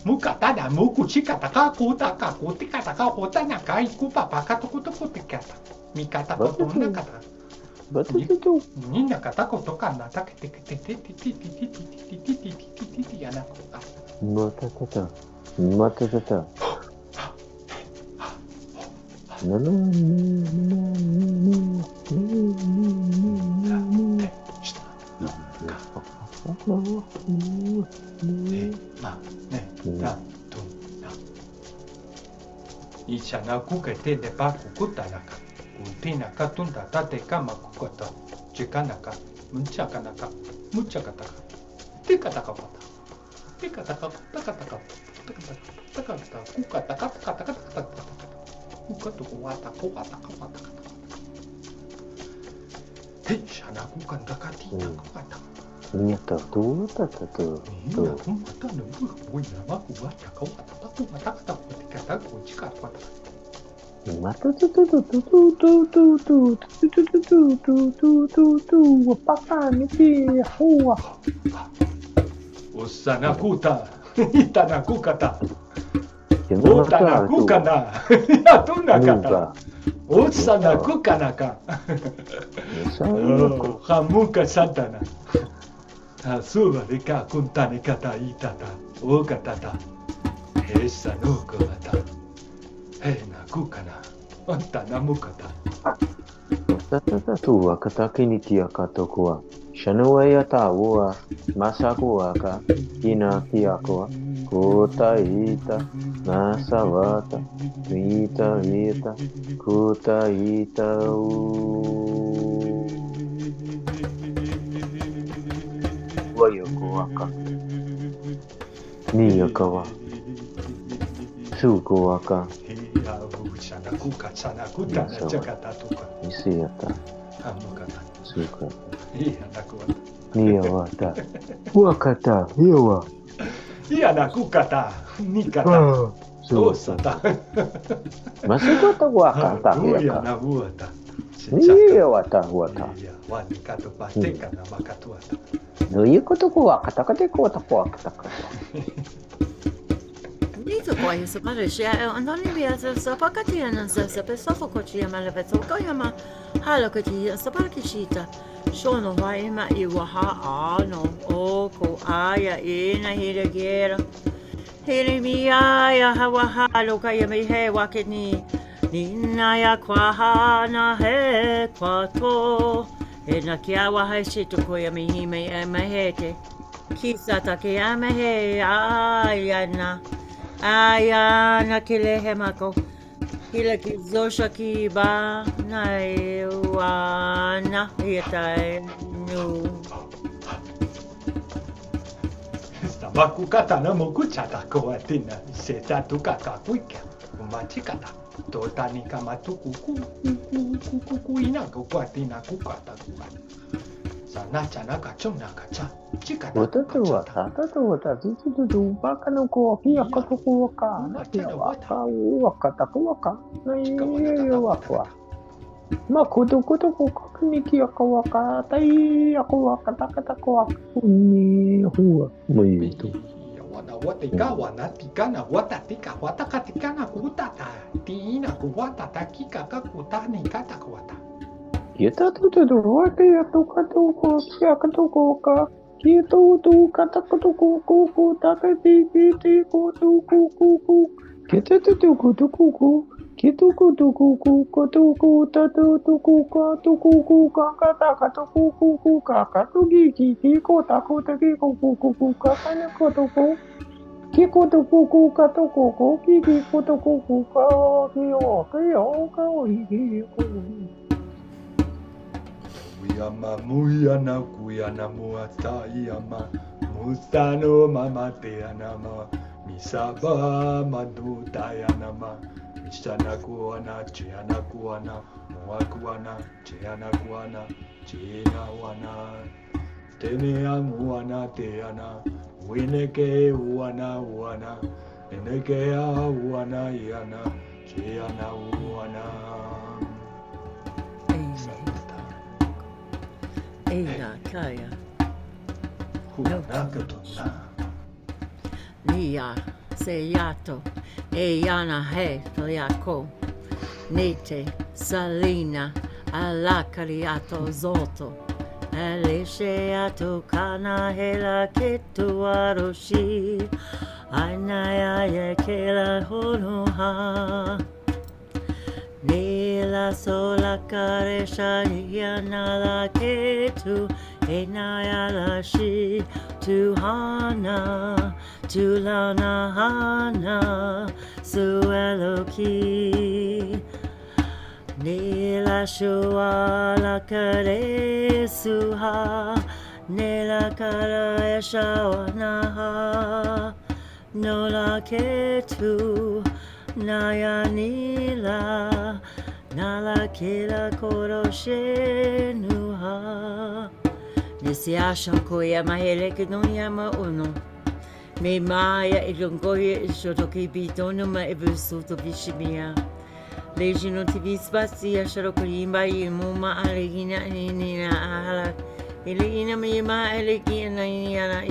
Muka tada muku chika taka kuta ka kutika taka kota na kai kupa paka to kuto kutikata mikata koto na kata ni na kata koto kana take te te te te te te te te te yana kota mata no no Ichana kukete de pa kukutanaka, kuntina katunda tate kama kukota, chikanaka, munchakanaka, muchakataka, tikataka pata, tikataka, takataka, takataka, kukataka, takataka, kukatukuwata, kuwataka, pataka. Tichana kukantakati, kukata. Nyeto tu, tu. Ina kumata na buina makuwata, kawata, pakuwata, kata kuchika kwata. Mata tu, papa miti huwa. Usana kuta, itana kukata. Utana kukana, atuna kata. Usana kukanaka. Hamuka satana. Asuba de ka kuntane kata itata, o katata. Esa no kumata. na kukana. Onta na mukata. Tua katakinikia katokua. Shanuaya tawa. Masakuaka. Ina kiakoa. Kota ita. Nasavata. Vita vita. Kota ita. Wayokoaka. Niyakawa. Sukoaka. Isiata. Suka. Niyawata. Wakata. Hiwa. Nakukata. Nikata. Osata. Masukata wakata. Na vuota. Niyawata wata. Wanikato pateka na makatuata. No yikoto wakata kate kota wakata. Niitä kohdissa parisia on todennäköisesti pakatianan se pesofo kotia malveto kojama halokoti se parkishita sono vaima iwaha ano oko aya ina hiregera hiremia ya hawa haloka me he wakeni nina ya kwahana he kwato ena kiawa haishito koyama hime emaheke kisa take amahe ayana Ayana kilehemako hila kizosha kiba na ewana yataenu. Makukata na mokuchata koatina seta tukaka kuika umachikata totani kama tukuku ina koatina kukata kukata sanacha nakachona kacha chikata Watatua tatu baka no ko kia katoku waka na kia waka wakata waka na iyo wakwa makutu kukuniki waka tai aku waka takata ko ni huwa muito watika wanatikana watatika watakatikana kutata tiina kuwatata kika kakutani kata kwata Kita tu waka ya tukatuko kia katuko waka Kitu tu kata kuku taka ti kutu kuku kita tu kuku kitu kuku kutu tatu kuku kata kata kuku kaka tu gigi kota ki kuku kaka ne kuku kiko tu kuku kata kuku gigi kutu kuku kio Kuyama muyana kuyana muata yama mustano mama teanama misaba madu dayanama mishana kuana chiana kuana muakuana chiana kuana china wana tenea muana teana wineke wana eneke wana yana chiana wana Eina kaya. Huanakatuna. Nia seyato. Eyana he toliako. Nete salina alakariato zoto. Alisheato kana hela ketu aroshi. Ainaya yekela honoha. Nila sola karesha yana la ketu enaya la shi tu hana tu lana hana su eloki Nila shua la kare suha Nila karesha wanaha no la ketu Naya nila nala kila koroshe nuha Nisiasha koya mahele kinonyama uno Me maya ilongoye ishotoki bitono ma ebusuto bishimia Legino tivisbasi asharokurimba imuma alegina nina ahala Ilegina mima alegina nina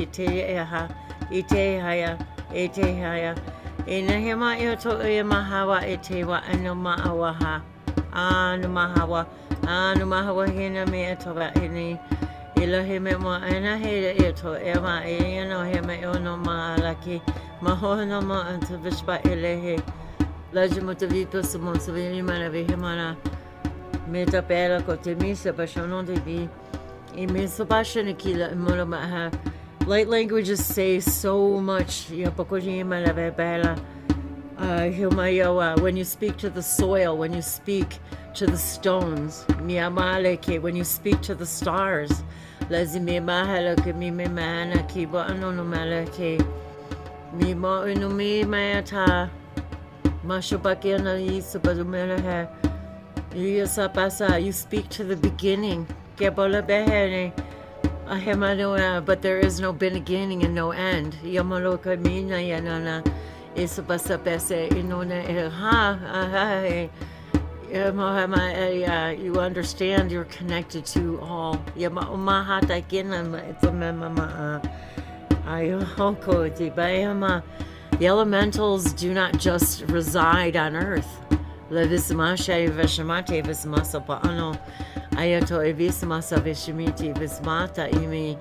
ite haya Inahema yoto mahawa etewa anumahawa anumahawa hina me etoba ini Elohime mo anahele eto ema eno heme ono ma laki mahono mo antubishba elehe Lajimotavita Samonsavimana Vihimana Meta Bela Kotemisa Bashonon de Bi Imisabashanikila Monomaha. Light languages say so much. When you speak to the soil, when you speak to the stones, when you speak to the stars, you speak to the beginning. But there is no beginning and no end. You understand you're connected to all. The elementals do not just reside on earth. Ayato evismasa vishimiti vismata imi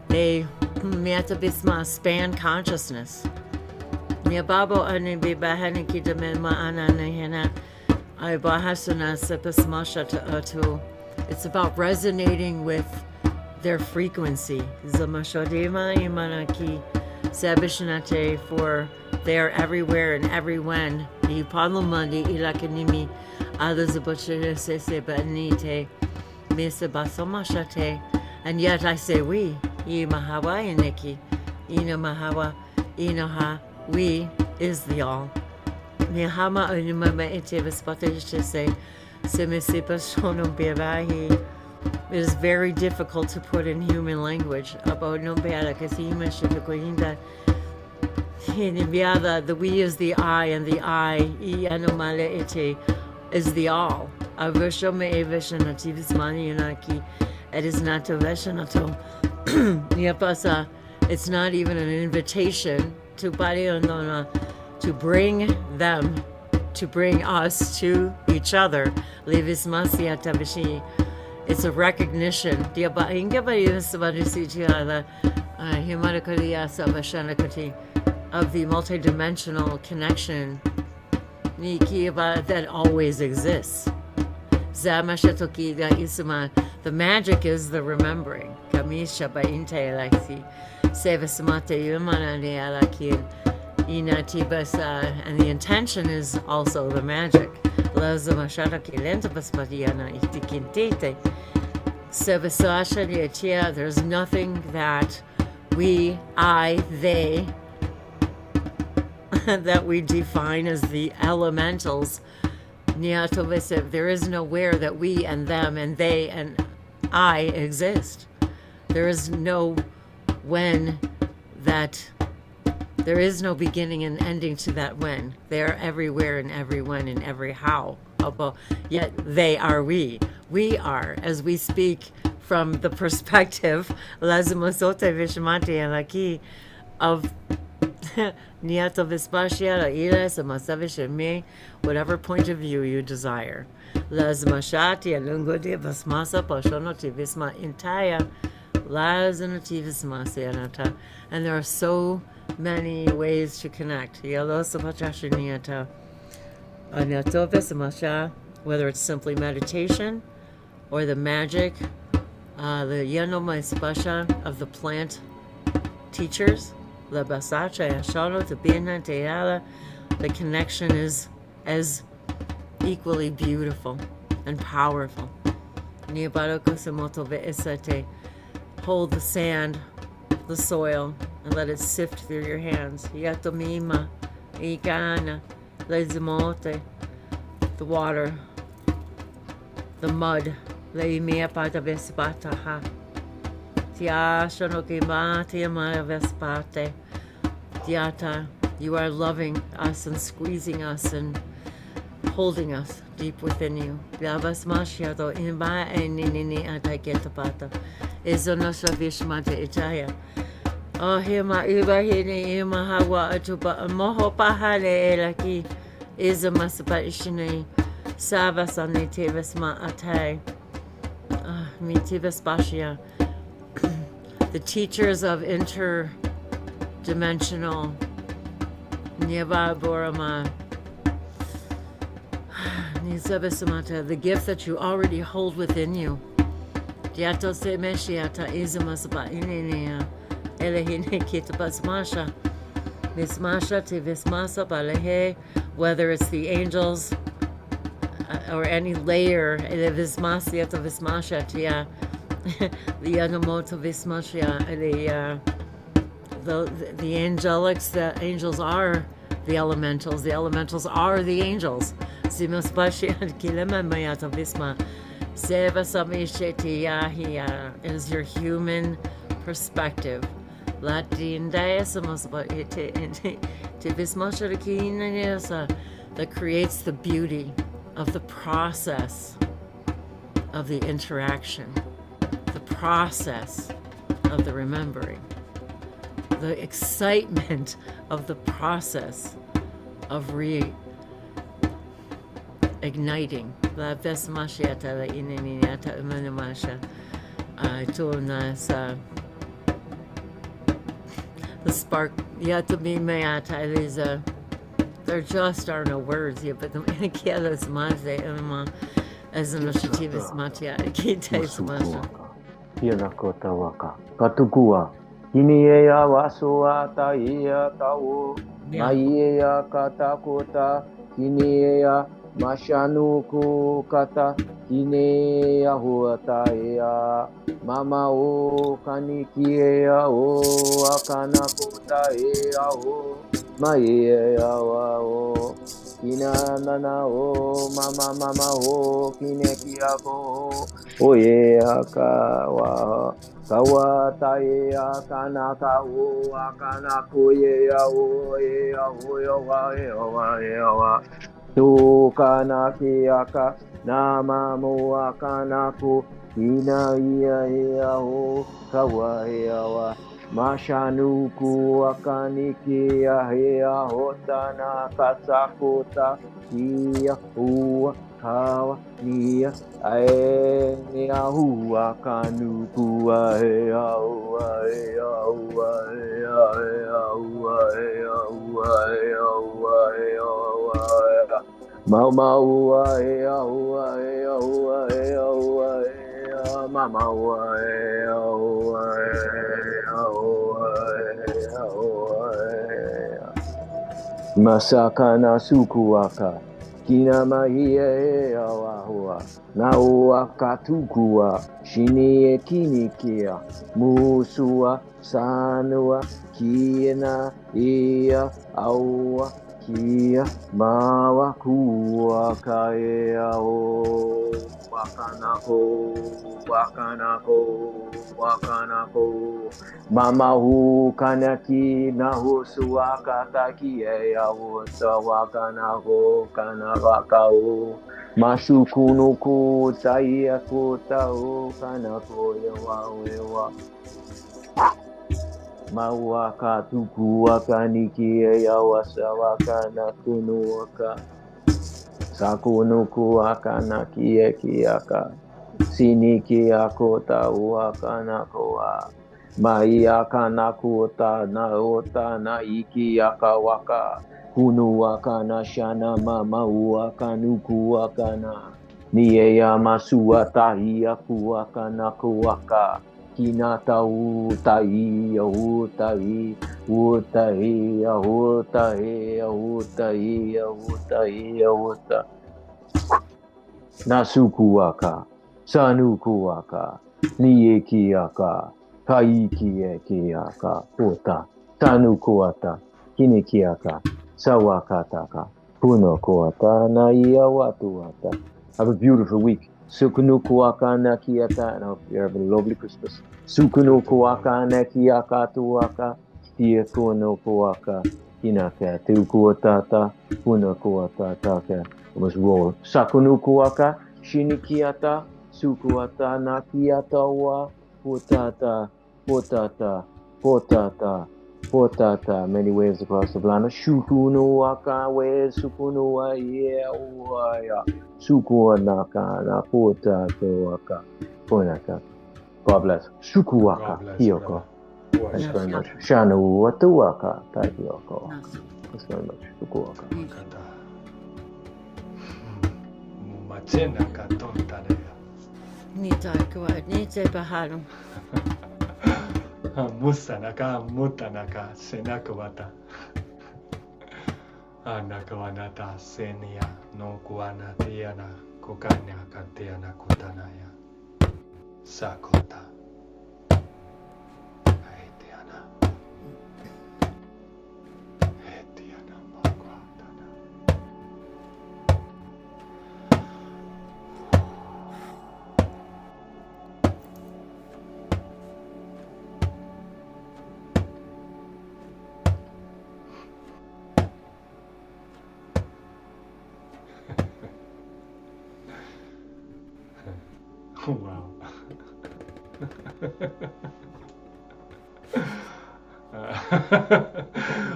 they miata visma span consciousness. Niababo anibi bahani kitamenma ananahena ibahasuna sepasmasha to. It's about resonating with their frequency. Zamashodema imanaki sabishnate for they're everywhere and everywhen. Ipalumandi ilakanimi adazabachire sese banite. And yet I say we, Mahawa Iniki, Ina Mahawa, Inaha, we is the all. Nihama Unimama Etivis Potage say, Semisipasono Bevahi. It is very difficult to put in human language about no better because he mentioned the the we is the I, and the I, Ianomale Ete, is the all. It is not a it's not even an invitation to bring them, to bring us to each other. It's a recognition of the multidimensional connection that always exists. The magic is the remembering. And the intention is also the magic. There's nothing that we, I, they, that we define as the elementals. There is nowhere that we and them and they and I exist. There is no when that, there is no beginning and ending to that when. They are everywhere and every when and every how. Yet they are we. We are, as we speak from the perspective of whatever point of view you desire. And there are so many ways to connect. Whether it's simply meditation or the magic, of the plant teachers. The connection is as equally beautiful and powerful. Hold the sand, the soil, and let it sift through your hands. The water, the mud. You are loving us and squeezing us and holding us deep within you. Oh, hima ibahini ima hawa atuba moho pahale elaki is a masabashini savasani tevasma atai. Mitivasbashia. The teachers of interdimensional Nyeva Borama The gift that you already hold within you. Diato se meshiata izumas ba inenia. Elehine kita basmasha. Vismasha to vismasa balehe. Whether it's the angels or any layer, the vismasya to vismasha tia. The yagamoto vismasya. The angelics, the angels are the elementals are the angels. Is your human perspective. That creates the beauty of the process of the interaction, the process of the remembering, the excitement of the process of igniting. The spark, there just are no words here, but the Inia wasua taia tau, maia katakota, inia mashanuku kata, inia huataia, mama o kanikia o akanakota ea o, maia wa o, kina nana o, mama o, kinekia ko, oye akawa. Kawa taia kana kau akana kuya o wa tu kana kiaka nama mo akana ku ina ia o kawa wa mashanu ku akani kia hea hotana kasakota ia u kawa nia ae nia hua kanukua he aua he aua he aua he aua he aua he aua mau he aua he aua he aua he mama he aua he aua he aua masakana sukuaka Kina mahia e awahua, na ua katukua, shini e kinikia, musua, sanua, kiena, ia, aua, kia, mawa, kua, kaea o, wakanako, mamahu kanaki, nahu suakataki, e awuta, wakanako, kanawakao, mashukunuku, taia kotao, kanako, yawawewa. Mawaka tukuaka niki yawasa wakana kunuaka sakunukuaka nakie kiaka siniki akota uaka koa maiaka nakuota naota na iki akawaka kunuaka na shana mama uaka nukuaka na niya masua tahia kuaka na kuaka Kinata utai utai utai utai utai utai utai Nasukuaka Sanukuaka Niekiaka Kaikiekiaka Ota Tanukuata Kinikiaka Sawakataka Punokuata Naiawatuata. Have a beautiful week. Sukunukuaka nakiaka, and I hope you have a lovely Christmas. Sukunukuaka nakiaka tuaka, tiakunukuaka, inaka, tukuatata, punakuatata, was roll. Sakunukuaka, shinikiata, sukuata nakiata wa, potata, potata, potata, potata, many waves across the planet. Shukunuaka, waves, sukunua, yeah, Sukuanaka na puta waka ponaka. God bless. Sukuwaka hiyoko. Thanks very much. Shanu watuwaka taikiyoko. Thanks very much. Sukuwaka. machena ka tontanea. Nita kuat, nita bahano. Musanaka mutanaka senakawata. Anakawanata senia no kuana tiana kokanya katiana kutanaya. Sakota. Haitiana. Haitiana makwatana. Wow.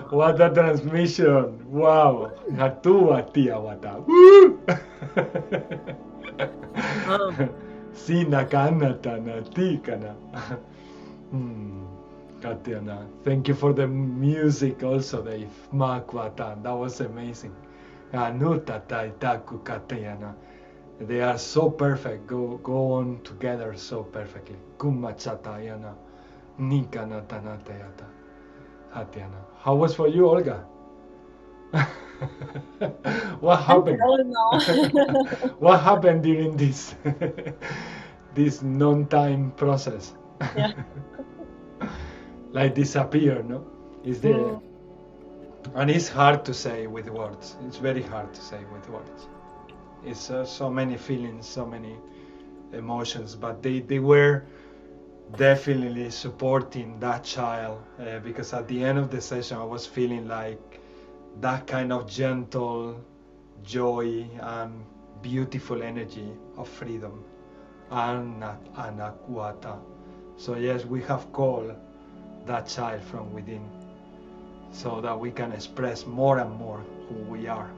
What a transmission. Wow. Hatua tia wata. Woo! Sina kanata na tikana. Katiana. Thank you for the music also, Dave. Makwata. That was amazing. Anuta taitaku katiana. They are so perfect. Go on together so perfectly. Kumachatayana, Nikana Tanatayata, Hatiana. How was for you, Olga? What happened? I don't know. What happened during this this non-time process? Yeah. Like disappear, no? Is there? And it's hard to say with words. It's very hard to say with words. It's so many feelings, so many emotions, but they were definitely supporting that child because at the end of the session I was feeling like that kind of gentle joy and beautiful energy of freedom. Anakuata. So yes, we have called that child from within so that we can express more and more who we are.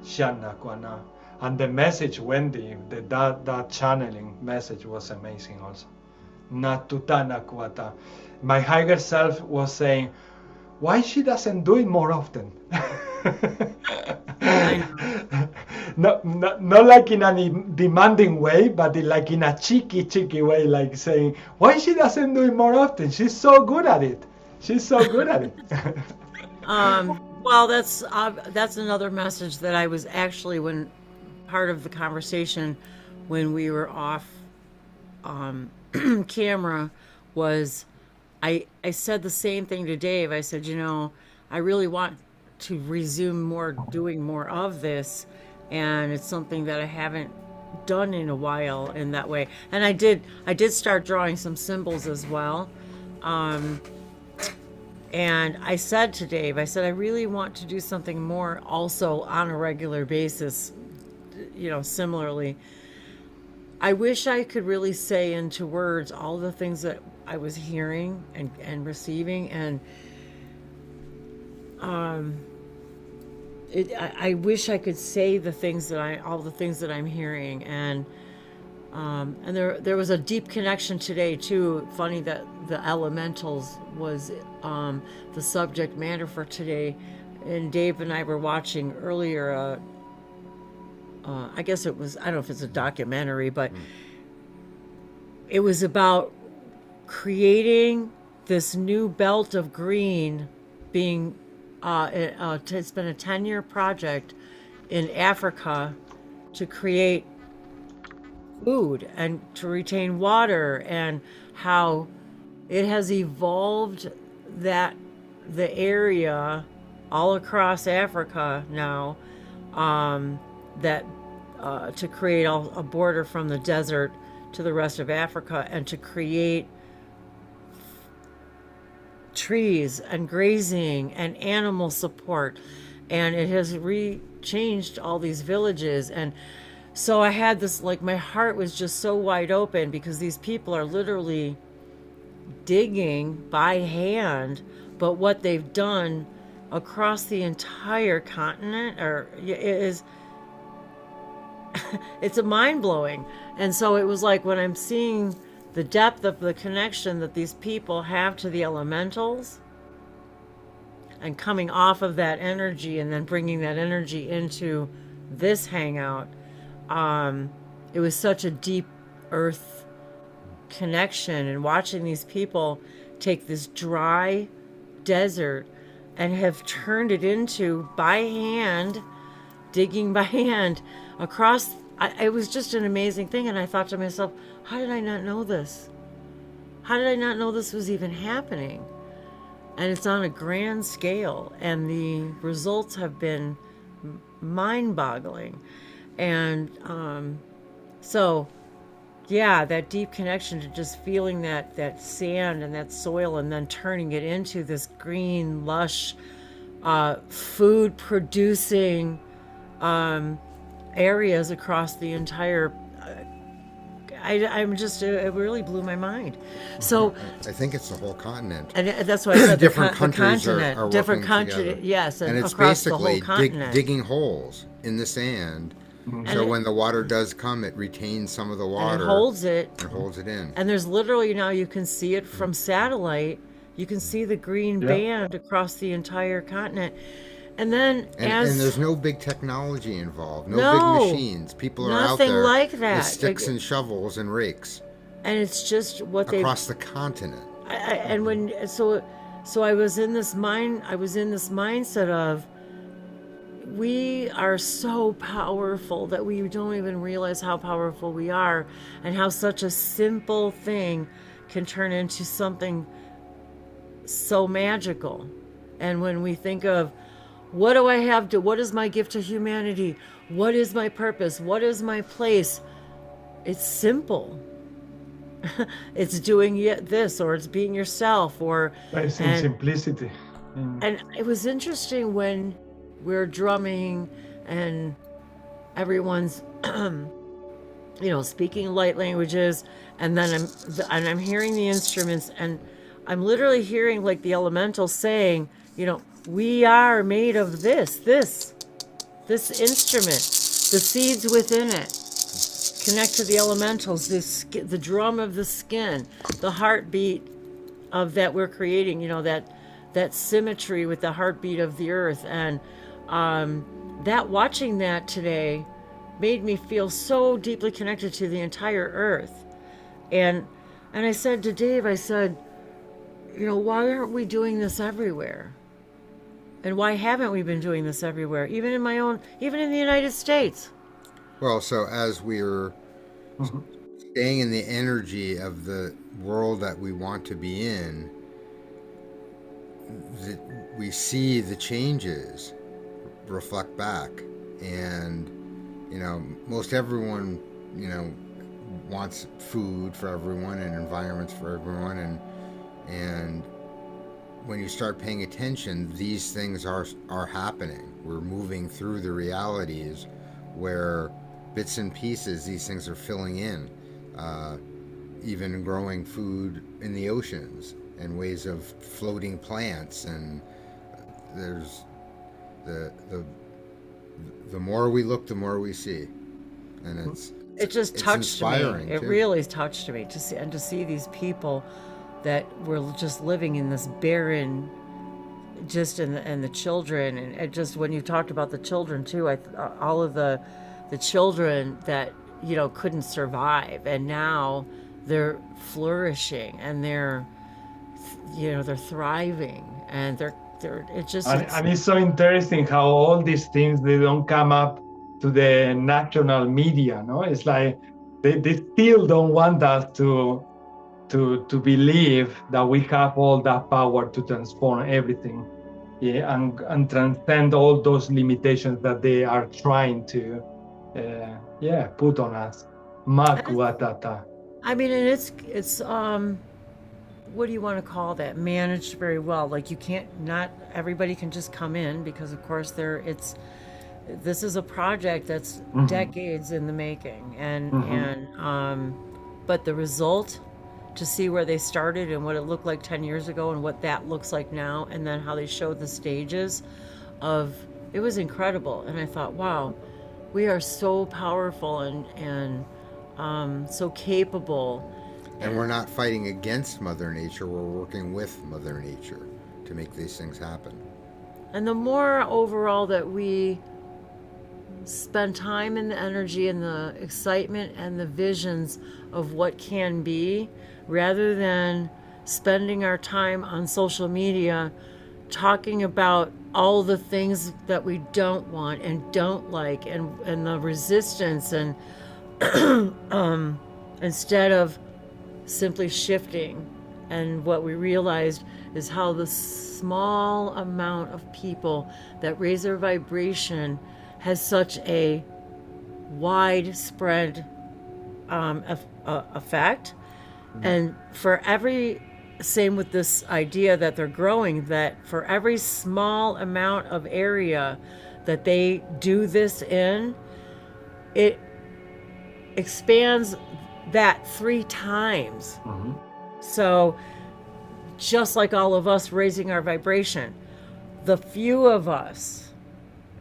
Shanakwana. And the message, Wendy, that channeling message was amazing also. Natutana Kwata. My higher self was saying, why she doesn't do it more often? Not like in a demanding way, but like in a cheeky way, like saying, why she doesn't do it more often? She's so good at it. She's so good at it. Well, that's another message that I was actually, when part of the conversation when we were off camera was, I said the same thing to Dave. I said, I really want to resume doing more of this, and it's something that I haven't done in a while in that way. And I did start drawing some symbols as well. And I said to Dave, I I really want to do something more also on a regular basis, similarly. I wish I could really say into words all the things that I was hearing and receiving, and I wish I could say all the things that I'm hearing, and there was a deep connection today too. Funny that the elementals was the subject matter for today, and Dave and I were watching earlier. I guess it was, I don't know if it's a documentary, but it was about creating this new belt of green being, it's been a 10-year project in Africa to create food and to retain water, and how it has evolved that the area all across Africa now, that to create a border from the desert to the rest of Africa, and to create trees and grazing and animal support, and it has changed all these villages. And so I had this, like, my heart was just so wide open, because these people are literally digging by hand, but what they've done across the entire continent it's a mind-blowing. And so it was like, when I'm seeing the depth of the connection that these people have to the elementals, and coming off of that energy and then bringing that energy into this hangout, it was such a deep earth connection, and watching these people take this dry desert and have turned it into, by hand, digging by hand across. It was just an amazing thing, and I thought to myself, how did I not know this? How did I not know this was even happening? And it's on a grand scale, and the results have been mind-boggling. And so yeah, that deep connection to just feeling that sand and that soil, and then turning it into this green, lush, food producing areas across the entire, I'm just, it really blew my mind. So I think it's the whole continent. And that's why I said different the countries continent, are different working countries, together. yes, And it's across the whole basically continent. digging holes in the sand. So when the water does come, it retains some of the water. And it holds it. And holds it in. And there's literally, now you can see it from satellite. You can see the green band across the entire continent. And then and there's no big technology involved. No big machines. People are out nothing there like that. with sticks and shovels and rakes. And it's just what they across the continent. So I was in this mindset of, we are so powerful that we don't even realize how powerful we are, and how such a simple thing can turn into something so magical. And when we think of, what is my gift to humanity? What is my purpose? What is my place? It's simple. It's doing this, or it's being yourself, or it's in simplicity. And it was interesting when we're drumming and everyone's speaking light languages, and then I'm hearing the instruments, and I'm literally hearing like the elementals saying, we are made of this instrument, the seeds within it connect to the elementals, the drum of the skin, the heartbeat of that we're creating, that symmetry with the heartbeat of the earth. And watching that today made me feel so deeply connected to the entire earth. And I said to Dave, I said, why aren't we doing this everywhere? And why haven't we been doing this everywhere? Even in the United States. Well, so as we're staying in the energy of the world that we want to be in, we see the changes reflect back. And, most everyone, wants food for everyone and environments for everyone. And when you start paying attention, these things are happening. We're moving through the realities where bits and pieces, these things are filling in, even growing food in the oceans and ways of floating plants. And there's the more we look, the more we see. And it just touched me. It too. really touched me to see these people that were just living in this barren, and the children, and it just, when you talked about the children too, all of the children that couldn't survive, and now they're flourishing, and they're thriving, and and it's so interesting how all these things, they don't come up to the national media, no? It's like they still don't want us to believe that we have all that power to transform everything, and transcend all those limitations that they are trying to put on us. I mean, and it's what do you want to call that? Managed very well. Like, not everybody can just come in, because of course this is a project that's decades in the making, but the result, to see where they started and what it looked like 10 years ago and what that looks like now, and then how they showed the stages it was incredible. And I thought, wow, we are so powerful and so capable. And we're not fighting against Mother Nature, we're working with Mother Nature to make these things happen. And the more overall that we spend time in the energy and the excitement and the visions of what can be, rather than spending our time on social media talking about all the things that we don't want and don't like, and the resistance, and instead of simply shifting. And what we realized is how the small amount of people that raise their vibration has such a widespread effect. And for every, same with this idea that they're growing, that for every small amount of area that they do this in, it expands that 3 times. So just like all of us raising our vibration, the few of us,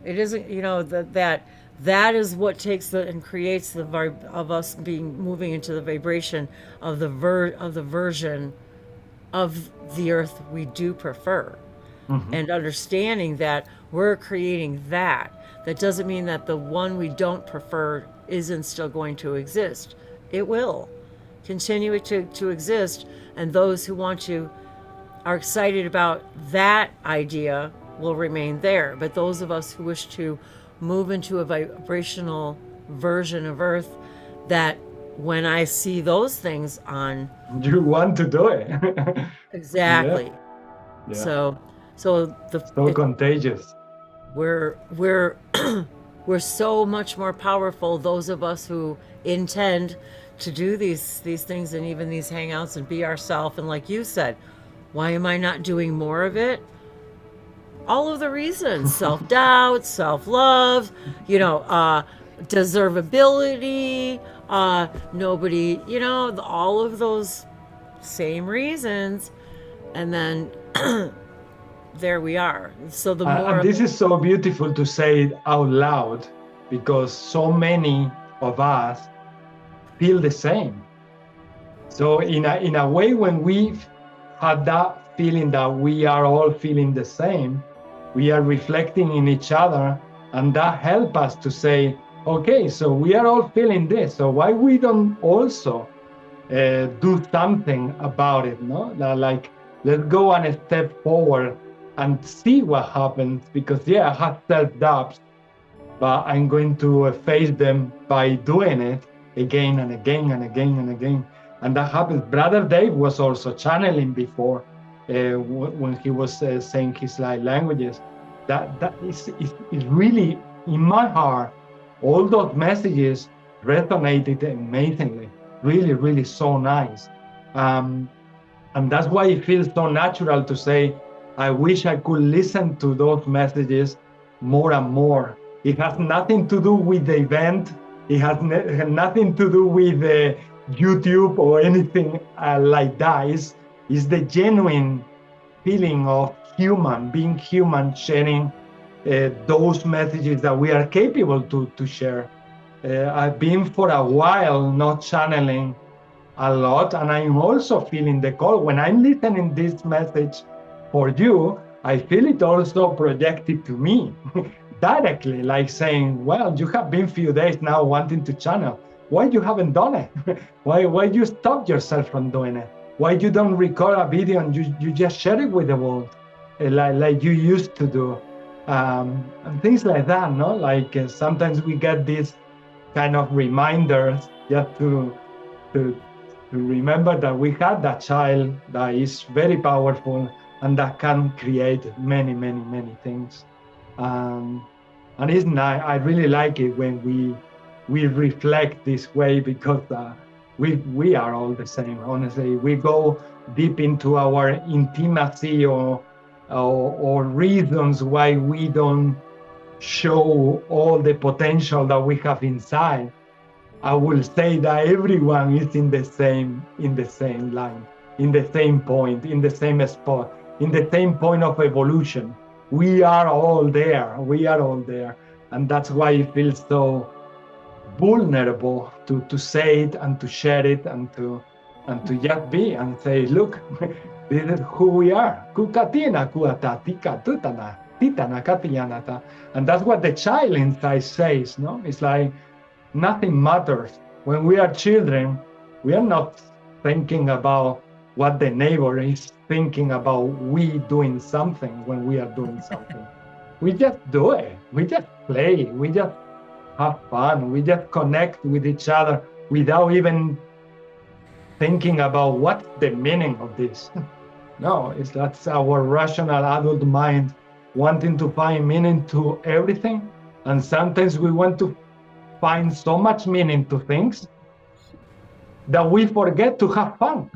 it isn't, you know, that is what takes and creates the of us moving into the vibration of the version of the earth we do prefer. And understanding that we're creating that doesn't mean that the one we don't prefer isn't still going to exist. It will continue to exist, and those who are excited about that idea will remain there. But those of us who wish to move into a vibrational version of Earth, that when I see those things on, you want to do it. Exactly. Yeah. So contagious. We're we're so much more powerful, those of us who intend to do these things, and even these hangouts, and be ourselves. And like you said, why am I not doing more of it? All of the reasons: self-doubt, self-love, deservability, nobody, all of those same reasons. And then there we are. So the more, and this is so beautiful to say it out loud, because so many of us feel the same. So in a way, when we had that feeling that we are all feeling the same, we are reflecting in each other, and that helps us to say, okay, so we are all feeling this, so why we don't also do something about it, no? Like, let's go one step forward and see what happens, because I have self-doubts, but I'm going to face them by doing it again and again and again and again. And that happens. Brother Dave was also channeling before, when he was saying his light languages. That is really in my heart. All those messages resonated amazingly. Really, really so nice. And that's why it feels so natural to say, I wish I could listen to those messages more and more. It has nothing to do with the event. It has nothing to do with YouTube or anything like that. It's the genuine feeling of being human, sharing those messages that we are capable to share. I've been for a while not channeling a lot, and I'm also feeling the call. When I'm listening this message for you, I feel it also projected to me directly, like saying, well, you have been few days now wanting to channel. Why you haven't done it? Why you stopped yourself from doing it? Why you don't record a video and you just share it with the world, like you used to do? And things like that, no? Like sometimes we get these kind of reminders just to remember that we had that child that is very powerful and that can create many, many, many things. And it's nice. I really like it when we reflect this way, because we are all the same. Honestly, we go deep into our intimacy or reasons why we don't show all the potential that we have inside. I will say that everyone is in the same line, in the same point, in the same spot, in the same point of evolution. We are all there. And that's why it feels so vulnerable to say it and to share it and to just be and say, look, this is who we are. Kukatina kuatatika tutana. tita nakati yanata. And that's what the child inside says, no? It's like nothing matters. When we are children, we are not thinking about what the neighbor is thinking about we doing something when we are doing something. We just do it. We just play. We just have fun. We just connect with each other without even thinking about what's the meaning of this. No, that's our rational adult mind wanting to find meaning to everything. And sometimes we want to find so much meaning to things that we forget to have fun,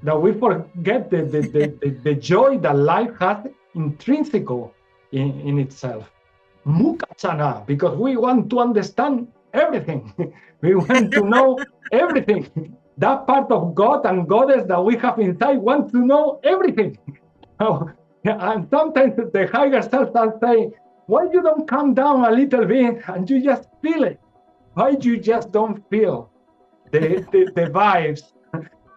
that we forget the joy that life has intrinsical in itself. Mukachana, because we want to understand everything. We want to know everything. That part of God and Goddess that we have inside wants to know everything. And sometimes the higher self are saying, why you don't come down a little bit and you just feel it? Why you just don't feel the vibes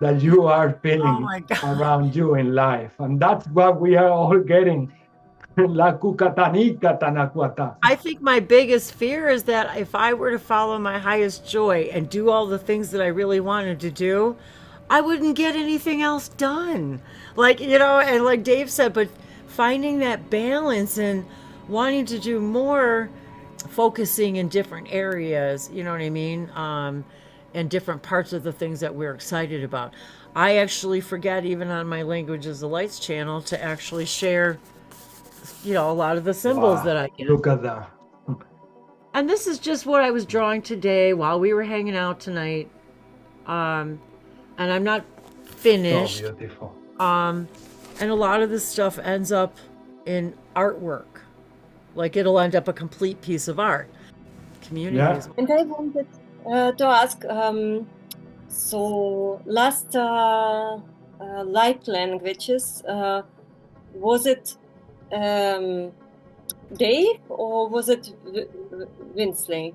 that you are feeling around you in life? And that's what we are all getting. I think my biggest fear is that if I were to follow my highest joy and do all the things that I really wanted to do, I wouldn't get anything else done. Like, you know, and like Dave said, but finding that balance and wanting to do more, focusing in different areas, you know what I mean? And different parts of the things that we're excited about. I actually forget, even on my Languages of Lights channel, to actually share, you know, a lot of the symbols that I get. Look at that. And this is just what I was drawing today while we were hanging out tonight. And I'm not finished. So beautiful. And a lot of this stuff ends up in artwork. Like it'll end up a complete piece of art. Community. Yeah. And I wanted to ask, so last light languages, was it Dave or was it Wesley?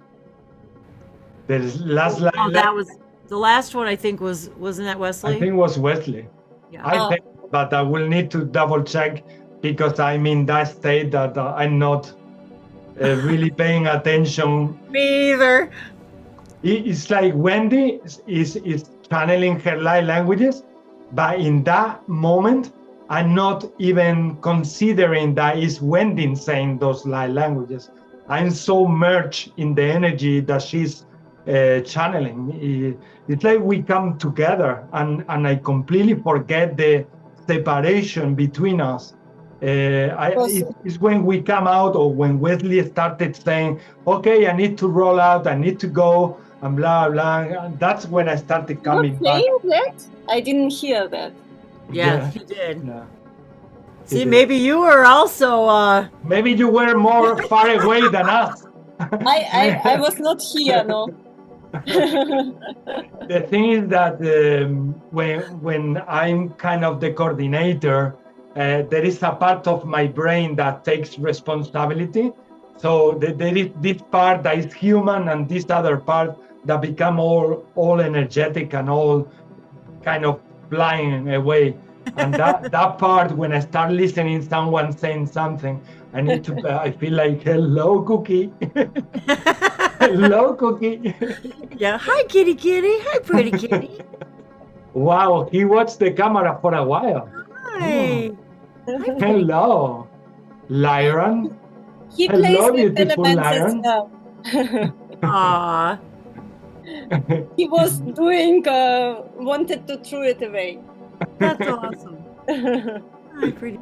The last line. Oh, that was the last one. I think wasn't that Wesley? I think it was Wesley. Yeah. I think, but I will need to double check because I'm in that state that I'm not really paying attention. Me either. It's like Wendy is channeling her light languages, but in that moment, I'm not even considering that it's Wendy saying those light languages. I'm so merged in the energy that she's channeling. It's like we come together and I completely forget the separation between us. It's when we come out or when Wesley started saying, okay, I need to roll out, I need to go, and blah, blah. And that's when I started coming back. Saying that? I didn't hear that. Yeah, he did. Yeah. See, maybe you were also... Maybe you were more far away than us. I was not here, no. The thing is that when I'm kind of the coordinator, there is a part of my brain that takes responsibility. So there is this part that is human and this other part that become all energetic and all kind of flying away. And that part, when I start listening someone saying something, I feel like, hello, Cookie. Hello, Cookie. Yeah, hi, kitty. Hi, pretty kitty. Wow, he watched the camera for a while. Hi. Hello, Lyron. He Hello, plays with beautiful elements as Lyron. well. Aw. He was doing, wanted to throw it away. That's awesome. Hi, pretty.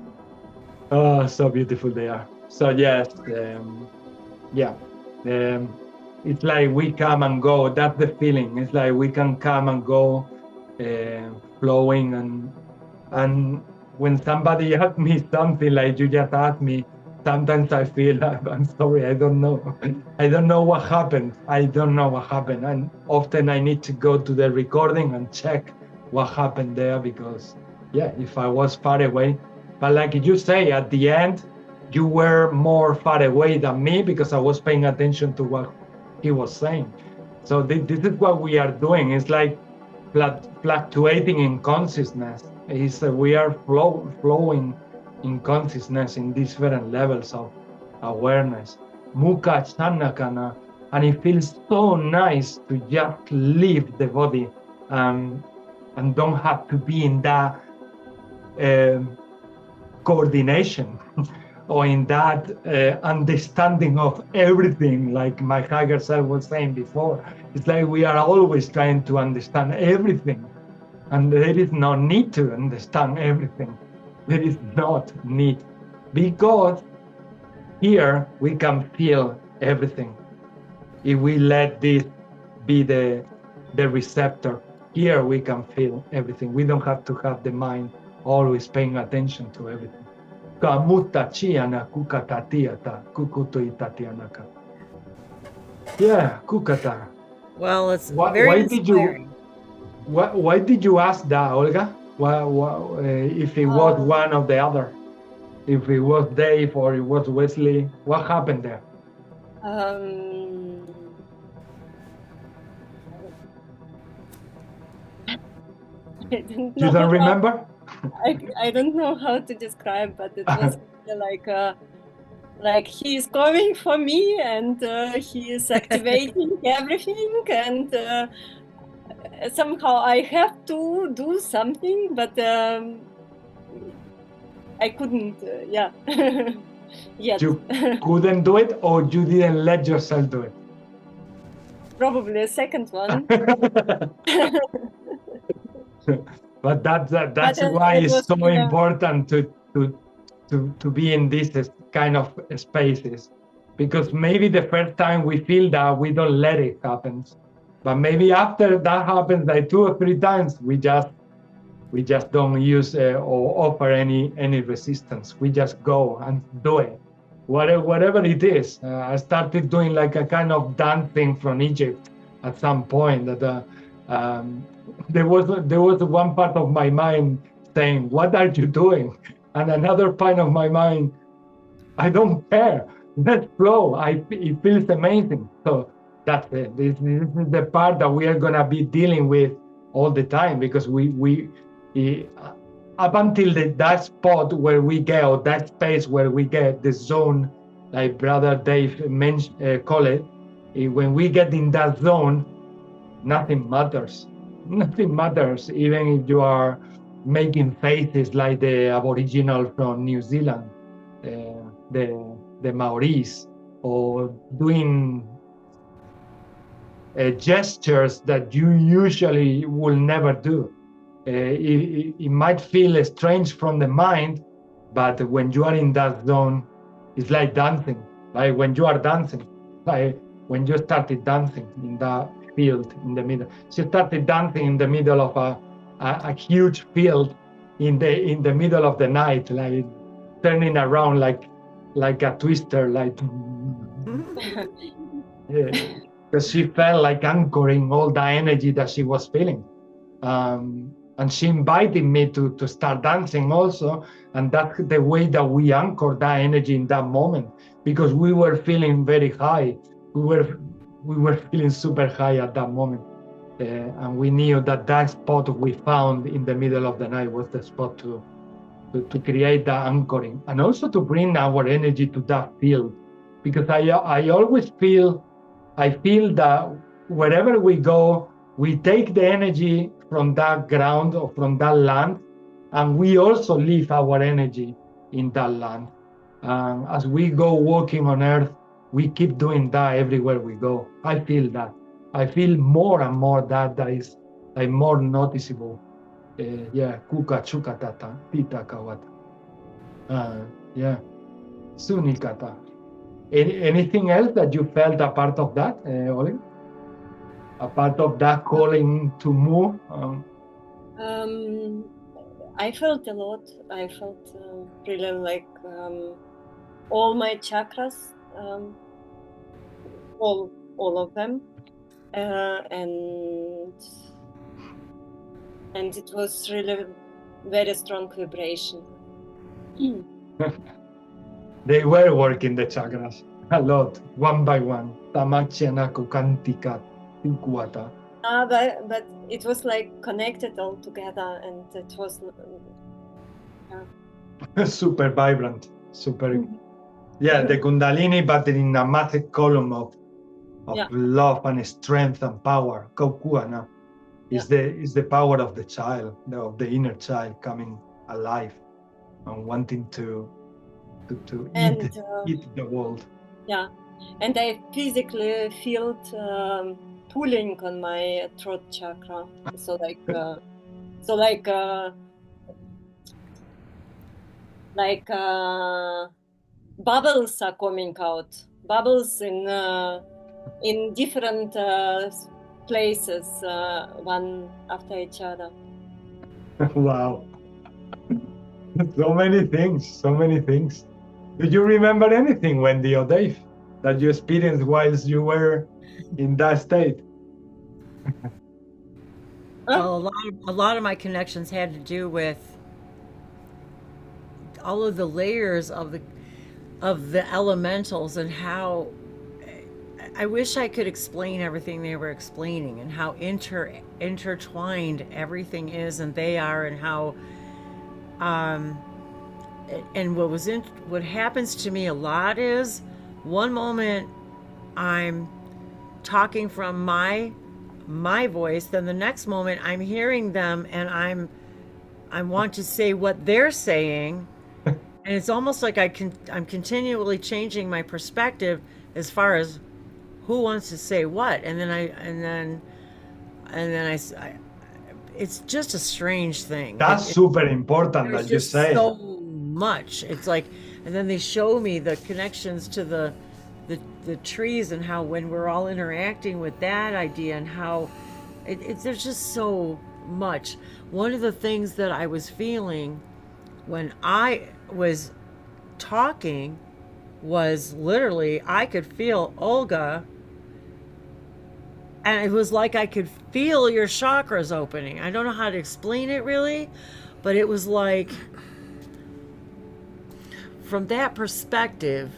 Oh, so beautiful they are. So yes, it's like we come and go. That's the feeling. It's like we can come and go, flowing, and when somebody asks me something like you just asked me, sometimes I feel I'm sorry. I don't know. I don't know what happened. And often I need to go to the recording and check what happened there because, if I was far away. But like you say, at the end, you were more far away than me because I was paying attention to what he was saying. So this is what we are doing. It's like fluctuating in consciousness. We are flowing in consciousness in different levels of awareness. Mukha Chanakana, and it feels so nice to just leave the body and don't have to be in that coordination or in that understanding of everything, like my higher self was saying before. It's like we are always trying to understand everything, and there is no need to understand everything. There is not need, because here we can feel everything. If we let this be the receptor, here we can feel everything. We don't have to have the mind always paying attention to everything. Yeah, Kukata. Well, it's Why very did inspiring. why did you ask that, Olga? If it was one or the other? If it was Dave or it was Wesley, what happened there? You don't remember? I don't know how to describe, but it was like he is coming for me, and he is activating everything, and somehow I have to do something, but I couldn't. Yeah. Yet. You couldn't do it, or you didn't let yourself do it? Probably a second one. But that's why it's so important to be in these kind of spaces, because maybe the first time we feel that, we don't let it happen, but maybe after that happens like 2 or 3 times, we just don't use or offer any resistance. We just go and do it, whatever it is. I started doing like a kind of dancing from Egypt at some point. That there was one part of my mind saying, "What are you doing?" And another part of my mind, "I don't care. Let's flow. It feels amazing." So that's it. This is the part that we are gonna be dealing with all the time, because we up until that spot where we get, or that space where we get the zone, like Brother Dave mentioned, call it, when we get in that zone, nothing matters. Nothing matters, even if you are making faces like the Aboriginal from New Zealand, the Maoris, or doing gestures that you usually will never do. It might feel strange from the mind, but when you are in that zone, it's like dancing. Like when you are dancing, like when you started dancing in that field in the middle. She started dancing in the middle of a huge field in the middle of the night, like turning around like a twister, like because she felt like anchoring all the energy that she was feeling. And she invited me to start dancing also, and that's the way that we anchored that energy in that moment, because we were feeling very high. We were feeling super high at that moment, and we knew that spot we found in the middle of the night was the spot to create that anchoring, and also to bring our energy to that field, because I always feel that wherever we go, we take the energy from that ground or from that land, and we also leave our energy in that land. As we go walking on earth, we keep doing that everywhere we go. I feel that. I feel more and more that is like more noticeable. Yeah, kuka chuka tata, tita kawata. Yeah, sunikata. Anything else that you felt a part of that, Olga? A part of that calling to move? I felt a lot. I felt really like all my chakras, all of them, and it was really very strong vibration. They were working the chakras a lot, one by one. Tamachanako kantika tukuata. But it was like connected all together, and it was super vibrant, super. Yeah, the Kundalini, but in a massive column of Yeah. love and strength and power. Kokua, no? Is the power of the child, of the inner child coming alive and wanting to And eat the world. yeah, and I physically felt pulling on my throat chakra. So like bubbles are coming out. Bubbles in different places, one after each other. Wow. So many things. Do you remember anything, Wendy or Dave, that you experienced whilst you were in that state? Well, a lot of my connections had to do with all of the layers of the elementals and how I wish I could explain everything they were explaining and how intertwined everything is and they are, and how and what happens to me a lot is one moment I'm talking from my voice, then the next moment I'm hearing them and I want to say what they're saying, and it's almost like I'm continually changing my perspective as far as who wants to say what, and then I it's just a strange thing. That's super important that you say. So much. It's like, and then they show me the connections to the trees and how when we're all interacting with that idea and how there's just so much. One of the things that I was feeling when I was talking was literally I could feel Olga, and it was like I could feel your chakras opening. I don't know how to explain it really, but it was like from that perspective,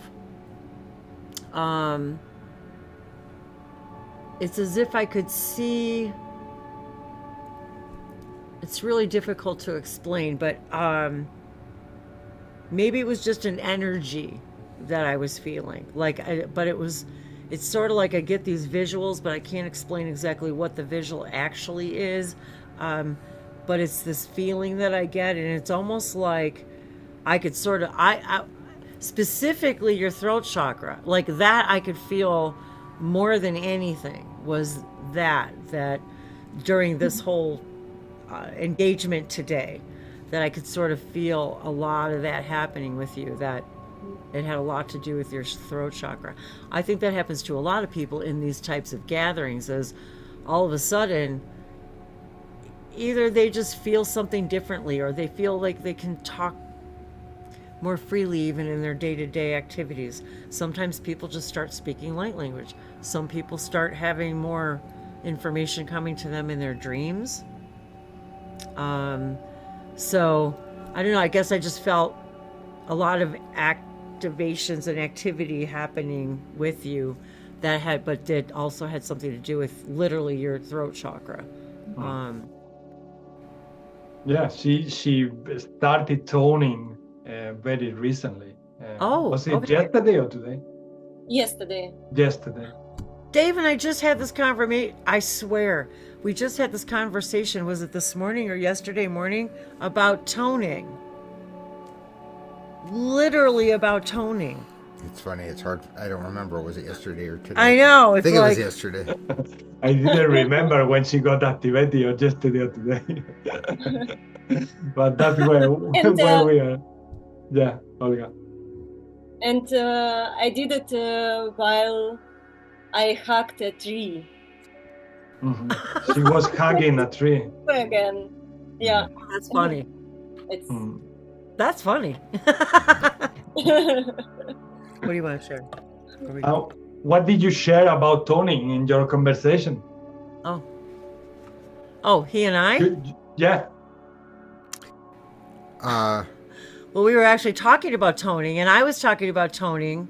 it's as if I could see. It's really difficult to explain, but maybe it was just an energy that I was feeling. It's sort of like I get these visuals, but I can't explain exactly what the visual actually is. But it's this feeling that I get, and it's almost like I could sort of, specifically your throat chakra, like that I could feel more than anything was that during this whole engagement today, that I could sort of feel a lot of that happening with you, that it had a lot to do with your throat chakra. I think that happens to a lot of people in these types of gatherings, as all of a sudden, either they just feel something differently, or they feel like they can talk more freely even in their day-to-day activities. Sometimes people just start speaking light language. Some people start having more information coming to them in their dreams. So I don't know, I guess I just felt a lot of activations and activity happening with you but did also had something to do with literally your throat chakra. Yeah, she started toning very recently. Was it yesterday or today? Yesterday. Yesterday. Dave and I just had this confirmation. I swear, we just had this conversation. Was it this morning or yesterday morning about toning? Literally about toning. It's funny. It's hard. I don't remember. Was it yesterday or today? I know. I think it was yesterday. I didn't remember when she got activated, or yesterday or today. But that's where we are. Yeah, Olga. And I did it while I hugged a tree. She was hugging a tree. Again. Yeah. That's funny. It's That's funny. What do you want to share? What did you share about toning in your conversation? Oh, he and I? Yeah. Well, we were actually talking about toning, and I was talking about toning,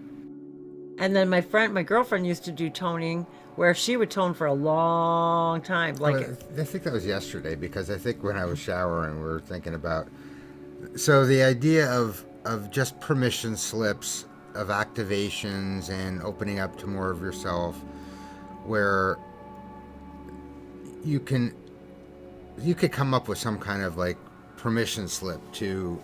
and then my girlfriend used to do toning, where she would tone for a long time. I think that was yesterday, because I think when I was showering, we were thinking about So the idea of just permission slips of activations and opening up to more of yourself, where you could come up with some kind of like permission slip to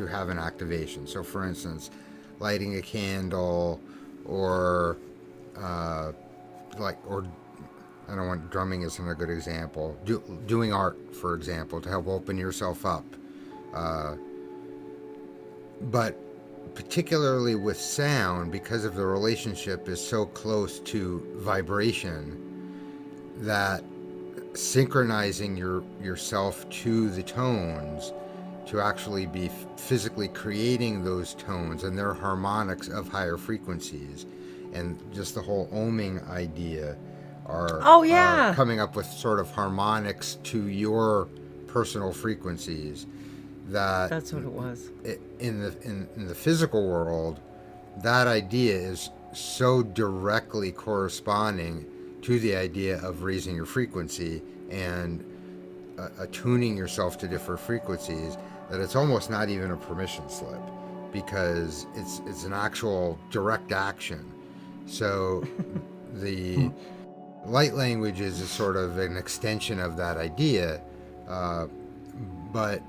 have an activation. So for instance, lighting a candle, or I don't want, drumming isn't a good example. Doing art, for example, to help open yourself up. But particularly with sound, because of the relationship is so close to vibration, that synchronizing yourself to the tones, to actually be physically creating those tones and their harmonics of higher frequencies, and just the whole ohming idea are coming up with sort of harmonics to your personal frequencies. That's what it was. In the physical world, that idea is so directly corresponding to the idea of raising your frequency and attuning yourself to different frequencies, that it's almost not even a permission slip, because it's an actual direct action. So the light language is sort of an extension of that idea, but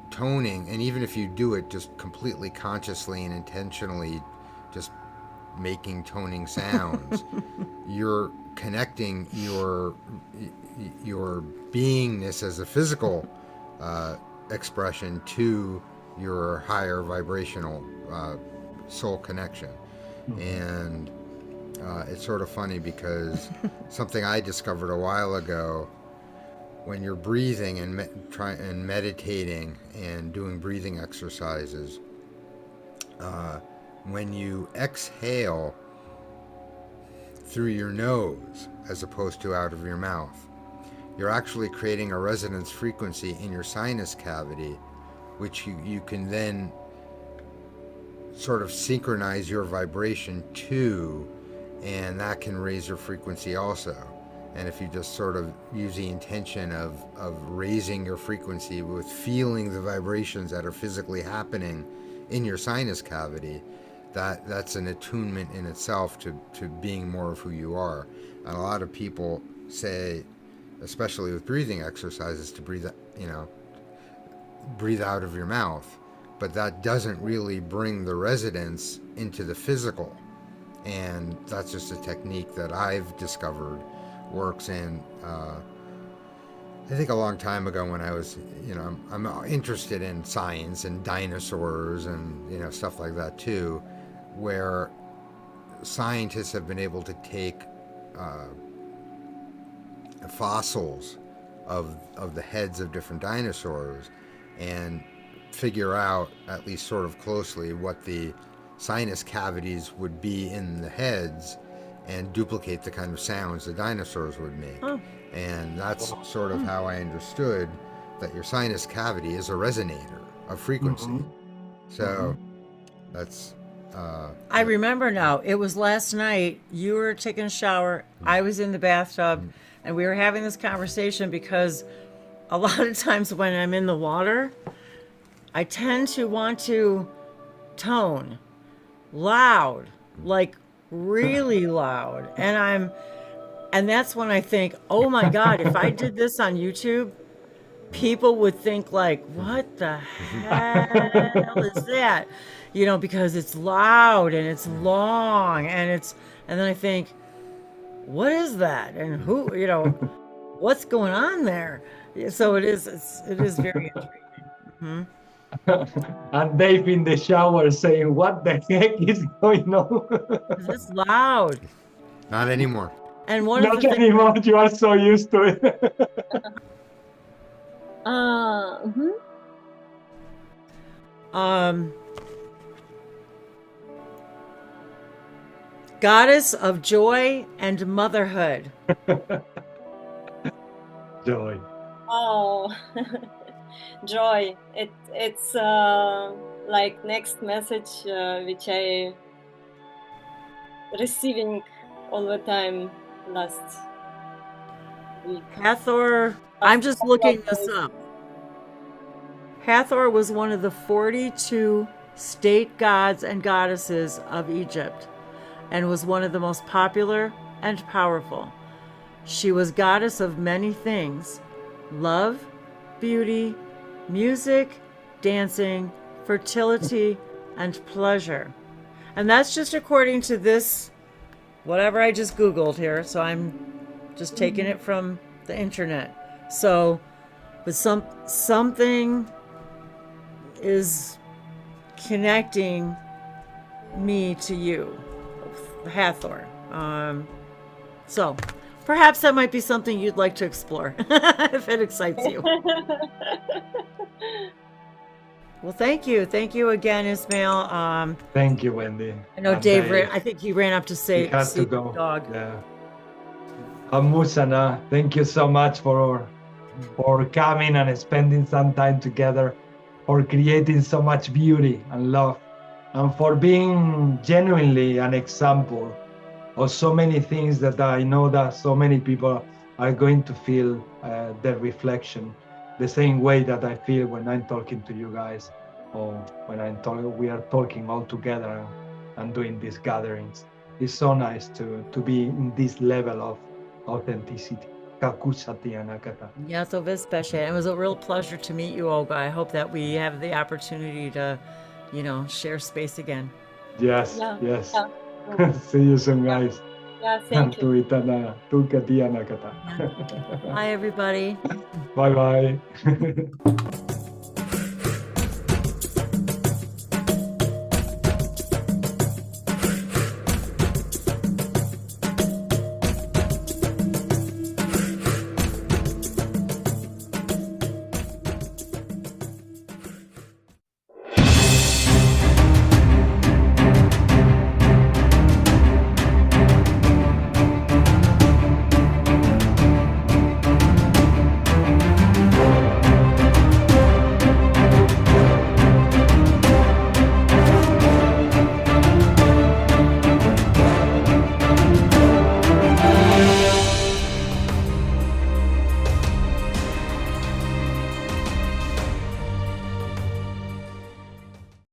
toning, and even if you do it just completely consciously and intentionally, just making toning sounds, you're connecting your beingness as a physical expression to your higher vibrational soul connection. And it's sort of funny, because something I discovered a while ago, when you're breathing and meditating and doing breathing exercises, when you exhale through your nose as opposed to out of your mouth, you're actually creating a resonance frequency in your sinus cavity, which you can then sort of synchronize your vibration to, and that can raise your frequency also. And if you just sort of use the intention of raising your frequency with feeling the vibrations that are physically happening in your sinus cavity, that's an attunement in itself to being more of who you are. And a lot of people say, especially with breathing exercises, to breathe out of your mouth, but that doesn't really bring the resonance into the physical. And that's just a technique that I've discovered works. And I think a long time ago, when I was, I'm interested in science and dinosaurs and stuff like that too, where scientists have been able to take fossils of the heads of different dinosaurs and figure out, at least sort of closely, what the sinus cavities would be in the heads, and duplicate the kind of sounds the dinosaurs would make. Oh. And that's sort of how I understood that your sinus cavity is a resonator of frequency. So that's I remember now. It was last night. You were taking a shower. I was in the bathtub, and we were having this conversation, because a lot of times when I'm in the water, I tend to want to tone loud, like really loud. And that's when I think, oh my God, if I did this on YouTube, people would think like, what the hell is that? Because it's loud and it's long and then I think, what is that? And who, what's going on there? So it is very intriguing. And Dave in the shower saying, what the heck is going on? It's loud. Not anymore. And one Not anymore. You are so used to it. Goddess of joy and motherhood. Joy. Oh, joy. It's like next message which I receiving all the time last week. Hathor, I'm just looking this up. Hathor was one of the 42 state gods and goddesses of Egypt and was one of the most popular and powerful. She was goddess of many things: love, beauty, music, dancing, fertility, and pleasure. And that's just according to this, whatever I just Googled here. So I'm just taking it from the internet. So, but something is connecting me to you, Hathor. So perhaps that might be something you'd like to explore if it excites you. Well, thank you. Thank you again, Ismael. Thank you, Wendy. I know Dave, I think he ran up to say, he has see to go. the dog. Yeah. Hamusana, thank you so much for coming and spending some time together, for creating so much beauty and love, and for being genuinely an example of so many things that I know that so many people are going to feel the reflection the same way that I feel when I'm talking to you guys, or when we are talking all together and doing these gatherings. It's so nice to be in this level of authenticity. Yeah, so very special. It was a real pleasure to meet you, Olga. I hope that we have the opportunity to, share space again. Yes, Yeah, yes. yeah. See you soon, guys. Yeah, thank you. Bye, everybody. Bye-bye.